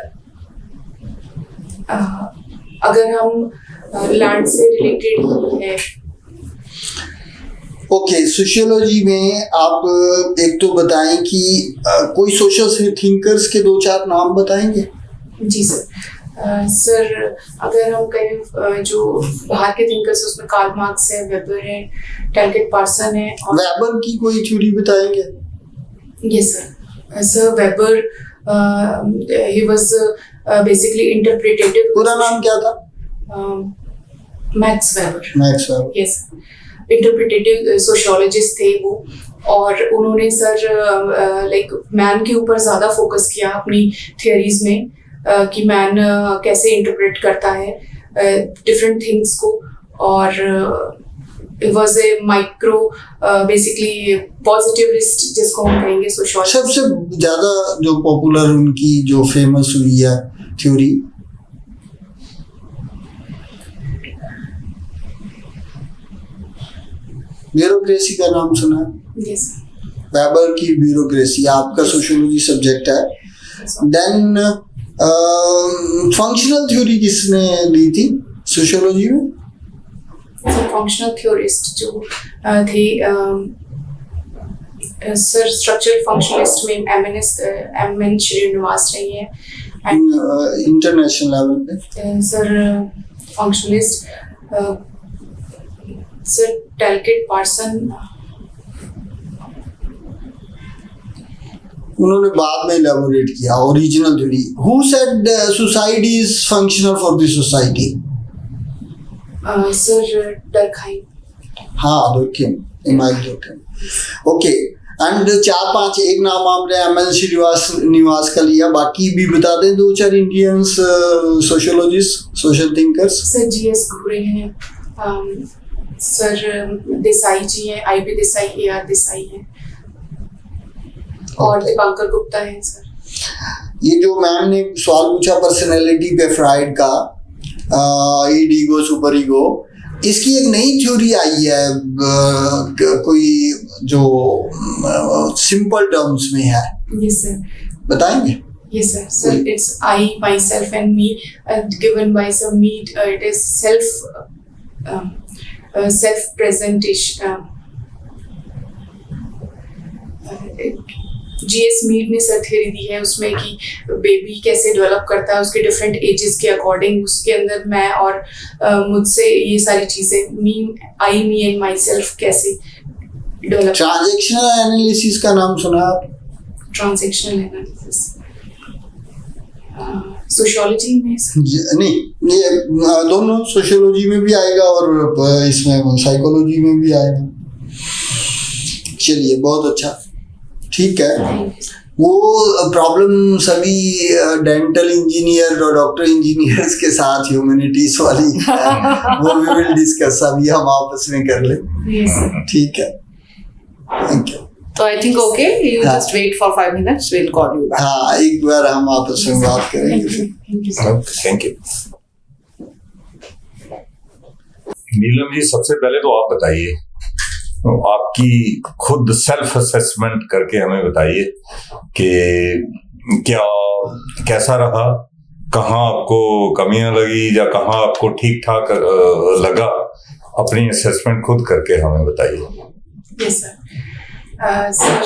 अगर हम लैंड से रिलेटेड है। ओके, सोशियोलॉजी में आप एक तो बताएं कि कोई सोशल थिंकर्स के 2-4 नाम बताएंगे? जी सर, सर अगर हम कहें जो बाहर के थिंकर्स, उसमें कार्ल मार्क्स है, वेबर है, टैलकेट पार्सन है। वेबर की कोई थ्योरी बताएंगे? Yes sir, sir weber he was basically interpretative. पूरा नाम क्या था? Max weber. Max weber, yes, interpretative sociologist थे वो, और उन्होंने सर लाइक मैन के ऊपर ज़्यादा फोकस किया अपनी थियरीज में, कि मैन कैसे इंटरप्रेट करता है डिफरेंट थिंग्स को, और it was a micro basically positivist जिसको हम कहेंगे सोशियोलॉजी। सबसे ज़्यादा जो पॉपुलर उनकी जो फेमस हुई है थ्योरी? ब्यूरोक्रेसी का नाम सुना है? यस, वेबर की ब्यूरोक्रेसी आपका सोशियोलॉजी सब्जेक्ट है। देन फंक्शनल थ्योरी किसने ली थी सोशियोलॉजी में? फंक्शनल थ्योरिस्ट जो थे सर, स्ट्रक्चरल फंक्शनलिस्ट में एम.एन. श्रीनिवास रही है, इंटरनेशनल लेवल पे। Sir functionalist sir Talcott Parson, उन्होंने बाद में इलैबोरेट किया original theory. Who said society is functional for the society? Sir Durkheim. हाँ Durkheim, Emile Durkheim. Okay. And 4-5 एक नाम आपने एमएल श्रीनिवास का लिया, बाकी भी बता दें 2-4 Indians sociologist, social thinkers. Sir GS घुरे हैं, सर देसाई जी हैं, IB देसाई, AR देसाई हैं, और दीपांकर गुप्ता हैं सर. ये जो मैम ने सवाल पूछा पर्सनैलिटी पे फ्राइड का, ईड ईगो सुपर ईगो, इसकी एक नई थ्योरी आई है, कोई जो सिंपल टर्म्स में है. Yes sir. बताएंगे? Yes, sir. So it's I, myself, and me, given by some meat. It is self-presentation. GS Mead ने सर थ्योरी दी है उसमें कि बेबी कैसे डेवलप करता है उसके डिफरेंट एजेस के अकॉर्डिंग, उसके अंदर मैं और मुझसे ये सारी चीजें मी एंड माई सेल्फ कैसे डेवलप. ट्रांजैक्शनल एनालिसिस का नाम सुना आप? ट्रांजैक्शनल एनालिसिस सोशियोलॉजी में नहीं, ये दोनों सोशियोलॉजी में भी आएगा और इसमें साइकोलॉजी में भी आएगा. चलिए बहुत अच्छा, ठीक है. वो प्रॉब्लम सभी डेंटल इंजीनियर और डॉक्टर इंजीनियर्स के साथ ह्यूमैनिटीज वाली वो भी विल डिस्कस, अभी हम आपस में कर ले. ठीक है, thank you. So I think okay, you just wait for 5 minutes, we'll call you back. हाँ, एक बार हम आपस में बात करेंगे फिर. Thank you. नीलम जी, सबसे पहले तो आप बताइए, आपकी खुद सेल्फ असेसमेंट करके हमें बताइए कि क्या कैसा रहा, कहाँ आपको कमियां लगी या कहाँ आपको ठीक ठाक लगा, अपनी असेसमेंट खुद करके हमें बताइए. Yes sir. सर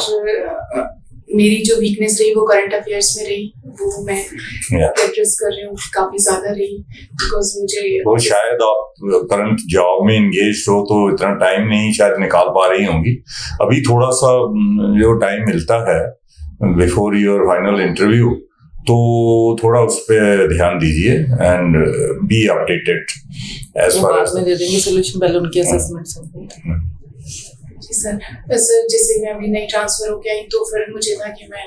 मेरी जो वीकनेस रही वो करंट अफेयर्स में रही, वो मैं एड्रेस कर रही हूँ, काफी ज्यादा रही, बिकॉज मुझे वो शायद आप करंट जॉब में एंगेज हो तो इतना टाइम नहीं शायद निकाल पा रही होंगी. अभी थोड़ा सा जो टाइम मिलता है बिफोर योर फाइनल इंटरव्यू, तो थोड़ा उस पर ध्यान दीजिए and be updated as far as. बाद में दे देंगे सोल्यूशन, पहले उनकी असेसमेंट से. सर जैसे मैं अभी नई ट्रांसफर होके आई तो फिर मुझे था कि मैं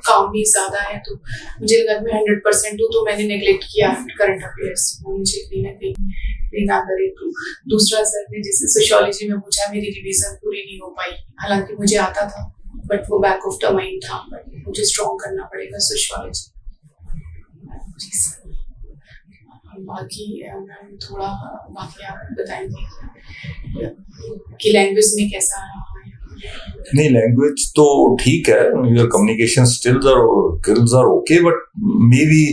काम भी ज्यादा है तो मुझे लगा मैं 100% दूँ, तो मैंने नेग्लेक्ट किया करंट अफेयर्स, वो मुझे कहीं ना कहीं ना करे. तो दूसरा सर ने जैसे सोशियोलॉजी में पूछा, मेरी रिवीजन पूरी नहीं हो पाई, हालांकि मुझे आता था बट वो बैक ऑफ द माइंड था, बट मुझे स्ट्रॉन्ग करना पड़ेगा सोशियोलॉजी. बाकी मैम थोड़ा बाकी आप बताएंगे कि लैंग्वेज में कैसा रहा है. नहीं, लैंग्वेज तो ठीक है, your communication skills are okay, but maybe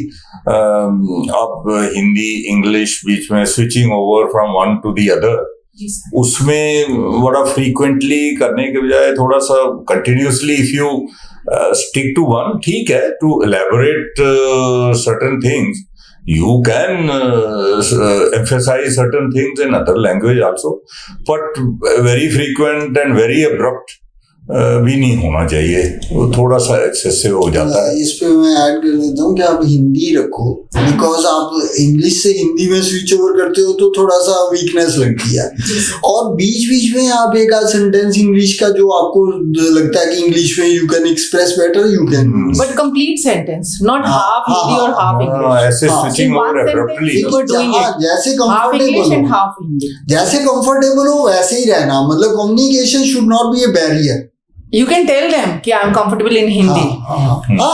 आप हिंदी इंग्लिश बीच में switching over from one to the other, उसमें बड़ा फ्रीक्वेंटली करने के बजाय थोड़ा सा continuously if you stick to one, ठीक है, to elaborate certain things. You can emphasize certain things in other language also, but very frequent and very abrupt भी नहीं होना चाहिए, वो थोड़ा सा एक्सेसिव हो जाता है. इस पे मैं ऐड कर देता हूँ कि आप हिंदी रखो, बिकॉज आप इंग्लिश से हिंदी में स्विच ओवर करते हो तो थोड़ा सा वीकनेस लगती है, और बीच बीच में आप एक आध सेंटेंस इंग्लिश का जो आपको लगता है कि इंग्लिश में you can express better, you can, but complete sentence, not half Hindi और हाफ इंग्लिश. ऐसे स्विचिंग ओवर एब्रप्टली, जैसे कंफर्टेबल हो वैसे ही रहना, मतलब communication should not be A barrier. You can tell them कि I'm comfortable in Hindi.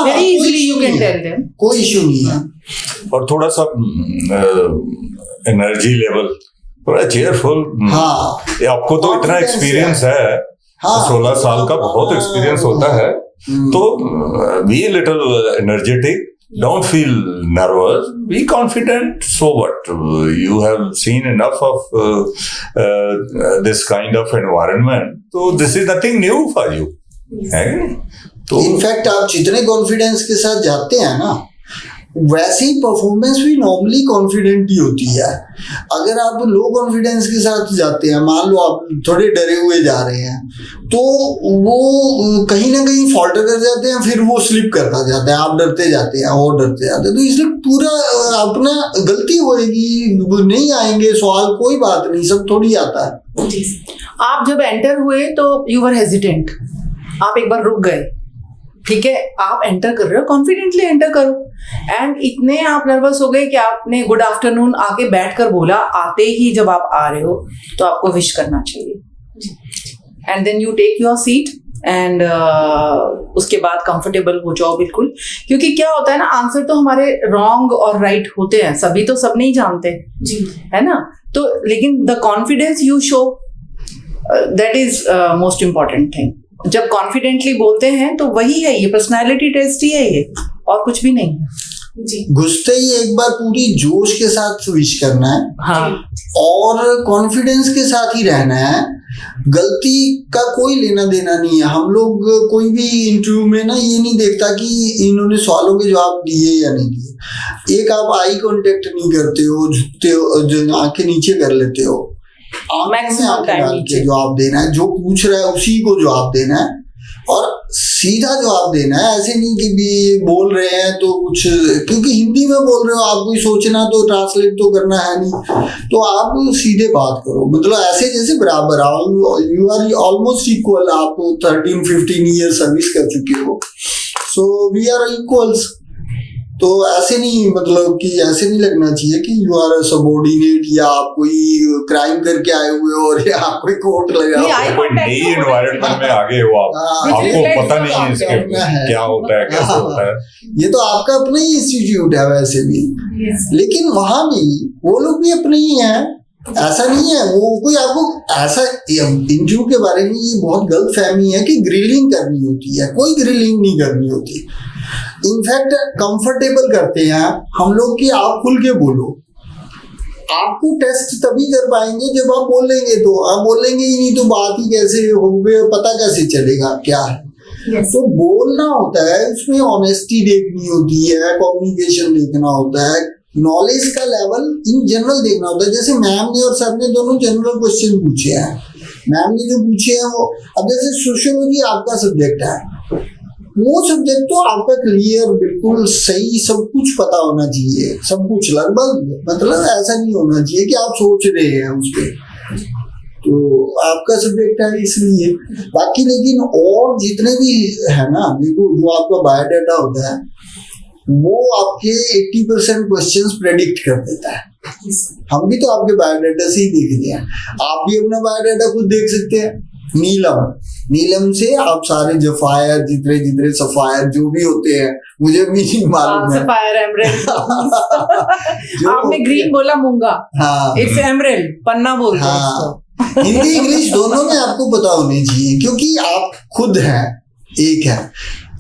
Very easily you can tell them. कोई issue नहीं है. और थोड़ा सा एनर्जी लेवल थोड़ा चेयरफुल. आपको तो इतना एक्सपीरियंस है, 16 साल का बहुत एक्सपीरियंस होता है, तो be little energetic, don't feel nervous, be confident. So what, you have seen enough of this kind of environment, so this is nothing new for you. तो इनफैक्ट आप जितने कॉन्फिडेंस के साथ जाते हैं ना, वैसे ही परफॉर्मेंस भी नॉर्मली कॉन्फिडेंट ही होती है। अगर आप लो कॉन्फिडेंस के साथ जाते हैं, मान लो आप थोड़े डरे हुए जा रहे हैं, तो वो कहीं ना कहीं फॉल्टर कर जाते हैं, फिर वो स्लिप करता जाता है, आप डरते जाते हैं और डरते जाते हैं, तो इसलिए पूरा अपना गलती होएगी, नहीं आएंगे सवाल, कोई बात नहीं, सब थोड़ी आता है। जी सर। आप जब एंटर हुए तो यू वर हेजिटेंट, आप एक बार रुक गए, ठीक है, आप एंटर कर रहे हो, कॉन्फिडेंटली एंटर करो। एंड इतने आप नर्वस हो गए कि आपने गुड आफ्टरनून आके बैठ कर बोला, आते ही जब आप आ रहे हो तो आपको विश करना चाहिए। And then you take your seat and उसके बाद कंफर्टेबल हो जाओ बिल्कुल, क्योंकि क्या होता है ना, आंसर तो हमारे रॉन्ग और राइट होते हैं, सभी तो सब नहीं जानते, जी है ना, तो लेकिन the confidence you show, that is most important thing. जब कॉन्फिडेंटली बोलते हैं तो वही है, ये पर्सनालिटी टेस्ट ही है ये, और कुछ भी नहीं है। जी घुसते ही एक बार पूरी जोश के साथ विश करना है, हाँ, और कॉन्फिडेंस के साथ ही रहना है। गलती का कोई लेना देना नहीं है। हम लोग कोई भी इंटरव्यू में ना ये नहीं देखता कि इन्होंने सवालों के जवाब दिए या नहीं दिए। एक आप आई कांटेक्ट नहीं करते हो, झुकते हो, जो आंखें नीचे कर लेते हो, Maximum आंखें time डाल के नीचे। जवाब देना है, जो पूछ रहा है उसी को जवाब देना है, और सीधा जवाब देना है। ऐसे नहीं कि भी बोल रहे हैं तो कुछ, क्योंकि हिंदी में बोल रहे हो, आप कोई सोचना तो ट्रांसलेट तो करना है नहीं, तो आप सीधे बात करो, मतलब ऐसे जैसे बराबर, यू आर ऑलमोस्ट इक्वल। आप 13-15 ईयर सर्विस कर चुके हो, सो वी आर इक्वल्स। तो ऐसे नहीं, मतलब कि ऐसे नहीं लगना चाहिए कि यू आर सबॉर्डिनेट, या आप कोई क्राइम करके आए हुए हो और आप कोई कोर्ट लगा नहीं, हो। eye कोई contact नई तो होना एनवायरनमेंट में आगे हो आप, हाँ, Which आपको reflects पता the नहीं है इसके content. क्या होता है, कैसे हाँ। होता है। ये तो आपका अपना ही इंस्टीट्यूट है वैसे भी, यस लेकिन वहां भी वो लोग भी अपने ही हैं, ऐसा नहीं है वो कोई आपको ऐसा। इंटरव्यू के बारे में ये बहुत गलत फहमी है कि ग्रिलिंग करनी होती है, कोई ग्रिलिंग नहीं करनी होती। इनफैक्ट कंफर्टेबल करते हैं हम लोग कि आप खुल के बोलो। आपको टेस्ट तभी कर पाएंगे जब आप बोलेंगे, तो आप बोलेंगे ही नहीं तो बात ही कैसे होगी, पता कैसे चलेगा क्या है। यस तो बोलना होता है, उसमें ऑनेस्टी देखनी होती है, कम्युनिकेशन देखना होता है, नॉलेज का लेवल इन जनरल देखना होता है। जैसे मैम ने और सर ने दोनों जनरल क्वेश्चन पूछे हैं, मैम ने जो पूछे हैं वो, अब जैसे सोशियोलॉजी आपका सब्जेक्ट है, वो सब्जेक्ट तो आपका क्लियर बिल्कुल सही, सब कुछ पता होना चाहिए, सब कुछ लगभग, मतलब ऐसा नहीं होना चाहिए कि आप सोच रहे हैं उस पर, तो आपका सब्जेक्ट है इसलिए। बाकी लेकिन और जितने भी है ना, देखो जो आपका बायोडाटा होता है वो आपके 80% क्वेश्चंस प्रेडिक्ट कर देता है। हम भी तो आपके बायोडाटा से ही देख रहे हैं, आप भी अपना बायोडाटा खुद देख सकते हैं। नीलम से आप सारे जफायर, जितने सफायर जो भी होते हैं, मुझे भी नहीं मालूम है। Sapphire, emerald. आपने ग्रीन बोला, मूंगा, हाँ इट्स एमरेल्ड, पन्ना बोलते हैं हाँ, इसको। हिंदी इंग्लिश दोनों में आपको पता होने चाहिए, क्योंकि आप खुद हैं। एक है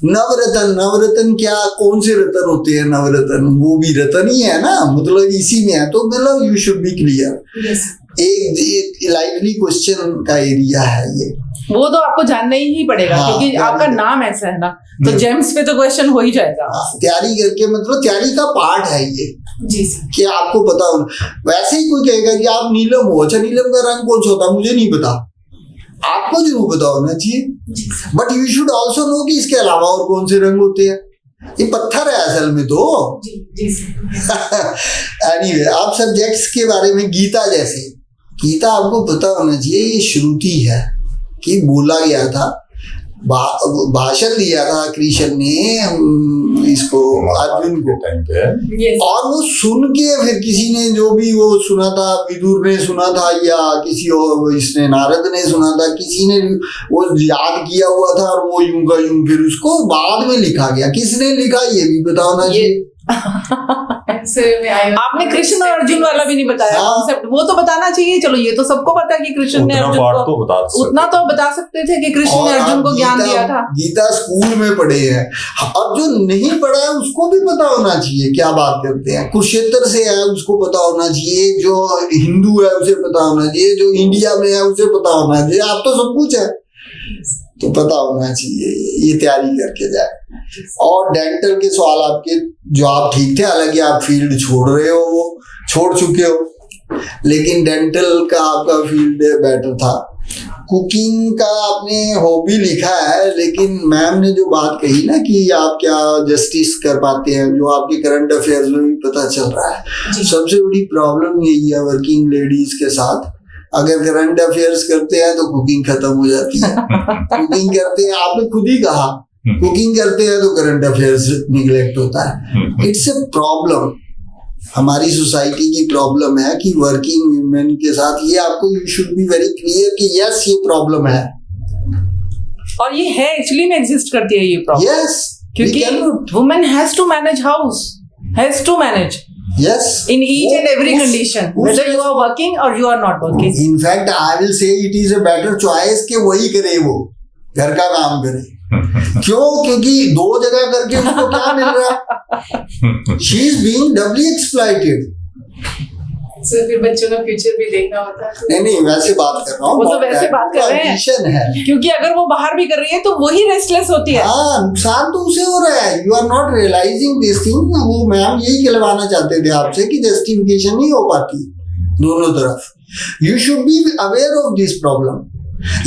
नवरत्न, क्या कौन से रतन होते हैं? नवरत्न, वो भी रतन ही है ना, मतलब इसी में है, तो मतलब you should be clear. Yes एक लाइकली क्वेश्चन का एरिया है ये। वो तो आपको जानना ही पड़ेगा, हाँ, क्योंकि तैयारी आपका कर- नाम ऐसा है ना, तो जेम्स पे तो क्वेश्चन हो ही जाएगा। तैयारी करके, मतलब तैयारी का पार्ट है ये, जी सर कि आपको पता हो। वैसे ही कोई कहेगा कि आप नीलम हो, अच्छा नीलम का रंग कौन सा होता है, मुझे नहीं पता, आपको जरूर पता होना चाहिए, जी sir but you should also know कि इसके अलावा और कौन से रंग होते हैं। ये पत्थर है असल में तो। जी सर एनीवे, आप सब्जेक्ट्स के बारे में, गीता जैसे, गीता आपको पता होना चाहिए, ये श्रुति है कि बोला गया था, भाषण दिया था कृष्ण ने इसको अर्जुन को, टाइम पे है। यस और वो सुन के फिर किसी ने जो भी वो सुना था, विदुर ने सुना था या किसी और, इसने नारद ने सुना था, किसी ने वो याद किया हुआ था, और वो यूं का यूं फिर उसको बाद में लिखा गया। किसने लिखा ये भी पता होना चाहिए। आपने कृष्ण और अर्जुन वाला भी नहीं बताया हाँ। कॉन्सेप्ट, वो तो बताना चाहिए। चलो ये तो सबको पता है कि कृष्ण ने उतना अर्जुन पार्ट को, तो बता सकते उतना तो बता सकते थे कि कृष्ण और ने अर्जुन आप को ज्ञान गीता- दिया था। गीता स्कूल में पढ़े हैं, अब जो नहीं पढ़ा है उसको भी पता होना चाहिए क्या बात करते हैं। कुरुक्षेत्र से है उसको पता होना चाहिए, जो हिंदू है उसे पता होना चाहिए, जो इंडिया में है उसे पता होना चाहिए। आप तो सब कुछ है, तो पता होना चाहिए, ये तैयारी करके जाए। और डेंटल के सवाल आपके जवाब ठीक थे, हालांकि आप फील्ड छोड़ रहे हो, वो छोड़ चुके हो, लेकिन डेंटल का आपका फील्ड बेटर था। कुकिंग का आपने हॉबी लिखा है, लेकिन मैम ने जो बात कही ना कि आप क्या जस्टिस कर पाते हैं, जो आपके करंट अफेयर्स में भी पता चल रहा है। सबसे बड़ी प्रॉब्लम यही है वर्किंग लेडीज के साथ, अगर करंट अफेयर्स करते हैं तो कुकिंग खत्म हो जाती है। कुकिंग करते हैं, आपने खुद ही कहा, कुकिंग करते हैं तो करंट अफेयर्स निगलेक्ट होता है। इट्स ए प्रॉब्लम, हमारी सोसाइटी की प्रॉब्लम है कि वर्किंग वुमेन के साथ ये आपको you should be very clear कि यस ये प्रॉब्लम है, और ये है एक्चुअली में एग्जिस्ट करती है ये प्रॉब्लम। यस, क्योंकि women has to manage house, has to manage yes in each and every condition, whether you are working or you are not working. In fact, I will say it is a better choice कि वही करे, वो घर का काम करे। क्यों? क्योंकि दो जगह करके उनको क्या मिल रहा है? She is being doubly exploited. Sir फिर बच्चों का फ्यूचर भी देखना होता है। नहीं वैसे बात कर रहा हूँ, वो तो वैसे बात कर रहे हैं है, क्योंकि अगर वो बाहर भी कर रही है तो वही रेस्टलेस होती है। हाँ, नुकसान तो उसे हो रहा है। You are not realizing this thing. वो मैम यही कहलवाना चाहते थे आपसे कि जस्टिफिकेशन नहीं हो पाती दोनों तरफ। You should be aware of this problem.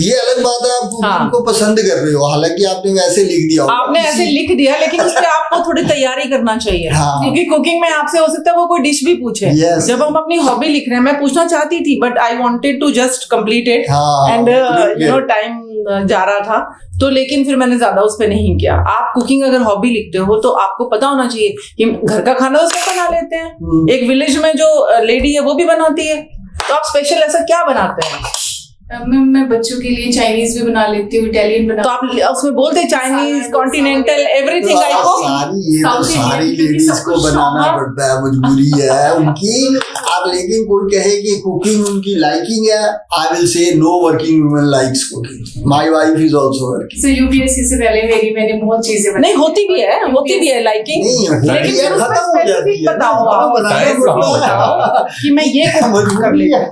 ये अलग बात है आप कुकिंग को पसंद कर रहे हो, हालांकि आपने वैसे लिख दिया, आपने ऐसे लिख दिया, लेकिन उस पे आपको थोड़ी तैयारी करना चाहिए। हाँ। क्योंकि कुकिंग में आपसे हो सकता है वो कोई डिश भी पूछे। Yes. जब हम अपनी हॉबी लिख रहे हैं, मैं पूछना चाहती थी but I wanted to just complete it हाँ, एंड यू नो टाइम जा रहा था, तो लेकिन फिर मैंने ज्यादा उस पे नहीं किया। आप कुकिंग अगर हॉबी लिखते हो तो आपको पता होना चाहिए कि घर का खाना तो सब बना लेते हैं, एक विलेज में जो लेडी है वो भी बनाती है, तो आप स्पेशल ऐसा क्या बनाते हैं? मैं बच्चों के लिए चाइनीज भी बना लेती हूँ, इटालियन बना। तो आप उसमें बोलते Chinese, continental, everything I cook. सारी लेडीज को बनाना पड़ता है, मजबूरी है उनकी। आप लेकिन कोई कहे कि कुकिंग उनकी लाइकिंग है, I will say no working woman likes cooking. My wife is also working. So UPSC से पहले मैंने बहुत चीजें बनाई। नहीं होती भी है लाइकिंग, लेकिन फिर उसमें स्पेसिफिक बताओ आप कि मैं ये कुक कर लेती हूँ,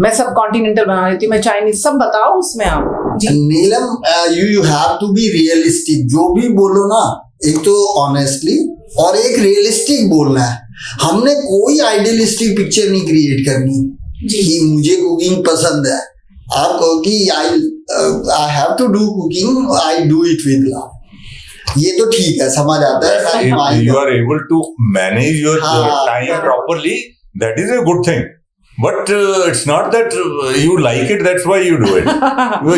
मैं सब कॉन्टिनेंटल बना लेती हूँ, मैं चाइनीज, सब बताओ उसमें आप। Neelam, you have to be realistic. जो भी बोलो ना, एक तो ऑनेस्टली और एक रियलिस्टिक बोलना है। हमने कोई आइडियलिस्टिक पिक्चर नहीं क्रिएट करनी कि मुझे कुकिंग पसंद है। आप कहो कि I have to do cooking, I do it with love. ये तो ठीक है, समझ आता है। You are able to manage your time properly. That is a good thing. But it's not that you like it, that's why you do it.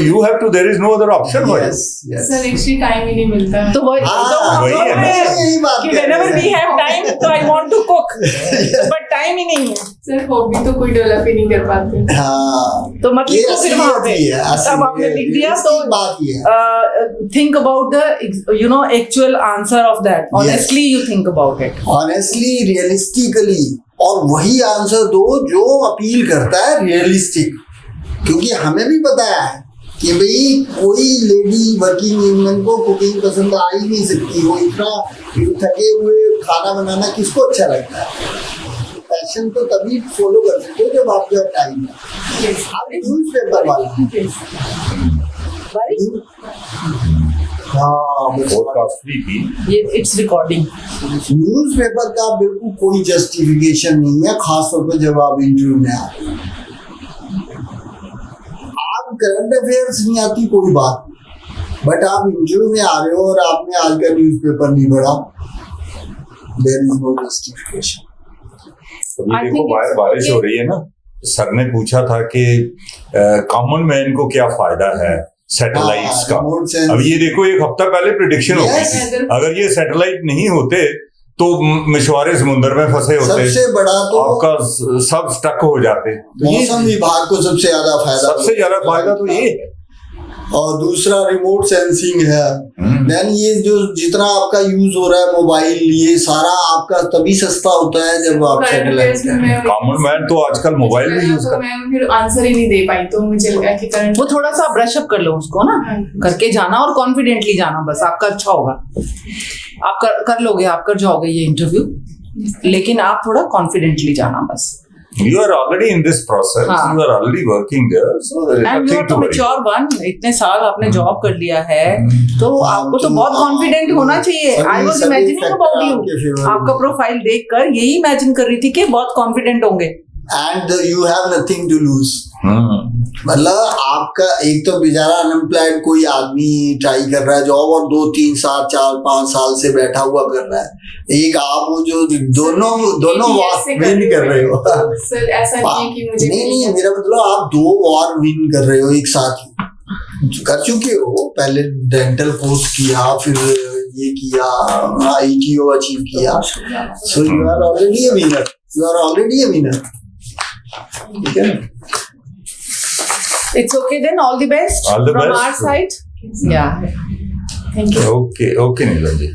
You have to, there is no other option for you. yes. Sir actually time ही नहीं मिलता है। तो वही है ना, यही बात कि कर रहे whenever हैं। we have time, तो I want to cook, but time ही नहीं है। सर हॉबी तो कोई डेवलप ही नहीं कर पाते। हाँ, तो मत ये लिखो फिर वहाँ पे, असलियत ही है, तब आपने लिख दिया तो बात ये है। think about the actual answer of that. Honestly, you think about it. Honestly, realistically, और वही आंसर दो जो अपील करता है रियलिस्टिक। क्योंकि हमें भी पता है कि भाई कोई लेडी वर्किंग वुमन को कुकिंग पसंद आ ही नहीं सकती। वो इतना थके हुए खाना बनाना किसको अच्छा लगता है? पैशन तो तभी फॉलो कर सकते हो जब आपके पास टाइम है। आप न्यूज़पेपर वाला It's recording. न्यूज़पेपर का बिल्कुल कोई जस्टिफिकेशन नहीं है, खासतौर पर जब आप इंटरव्यू में आ रहे हैं। आप करंट अफेयर्स नहीं आती कोई बात, बट आप इंटरव्यू में आ रहे हो और आपने आज का न्यूज़पेपर नहीं पढ़ा, देयर इज नो जस्टिफिकेशन। अभी देखो बाहर बारिश हो रही है ना, सर ने पूछा था कि कॉमन मैन को क्या फायदा है सैटेलाइट्स का। अब ये देखो, एक हफ्ता पहले प्रिडिक्शन हो गई थी, अगर ये सैटेलाइट नहीं होते तो मछुआरे समुद्र में फंसे होते, सबसे बड़ा तो आपका सब स्टक हो जाते। तो मौसम विभाग को सबसे ज्यादा फायदा तो ये है। और दूसरा रिमोट सेंसिंग है। देन ये जो जितना आपका यूज हो रहा है मोबाइल, ये सारा आपका तभी सस्ता होता है जब आप सैटेलाइट। कॉमन मैन तो आजकल मोबाइल भी यूज करता है। मैं फिर आंसर ही नहीं दे पाई, तो मुझे लगा कि करंट वो थोड़ा सा ब्रश अप कर लो उसको ना, करके जाना और कॉन्फिडेंटली जाना, बस आपका अच्छा होगा। आप कर लोगे, आप कर जाओगे ये इंटरव्यू, लेकिन आप थोड़ा कॉन्फिडेंटली जाना बस। You are already in this process. हाँ. You are already working there, so there is and you nothing are to तो worry. मैच्योर वन, इतने साल आपने जॉब कर लिया है तो आपको तो बहुत कॉन्फिडेंट होना चाहिए. आई वाज सभी इमेजिनिंग factor अबाउट आपके यू, favor में. आपका प्रोफाइल देखकर यही इमेजिन कर रही थी कि बहुत कॉन्फिडेंट होंगे. And you have nothing to lose. Hmm. मतलब आपका एक तो बेचारा अनएम्प्लॉयड कोई आदमी ट्राई कर रहा है जॉब और 2 3 7 4 5 साल से बैठा हुआ कर रहा है. एक आप वो जो दोनों विन कर रहे हो. सर ऐसा नहीं है कि मुझे नहीं मेरा मतलब आप 2 वॉर विन कर रहे हो एक साथ ही. कर चुके हो, पहले डेंटल कोर्स किया, फिर ये किया, ITO अचीव किया. So you are already a winner. ठीक है. It's okay then, all the best All the from best. our side. Yeah. Thank you. Okay, Neelam ji.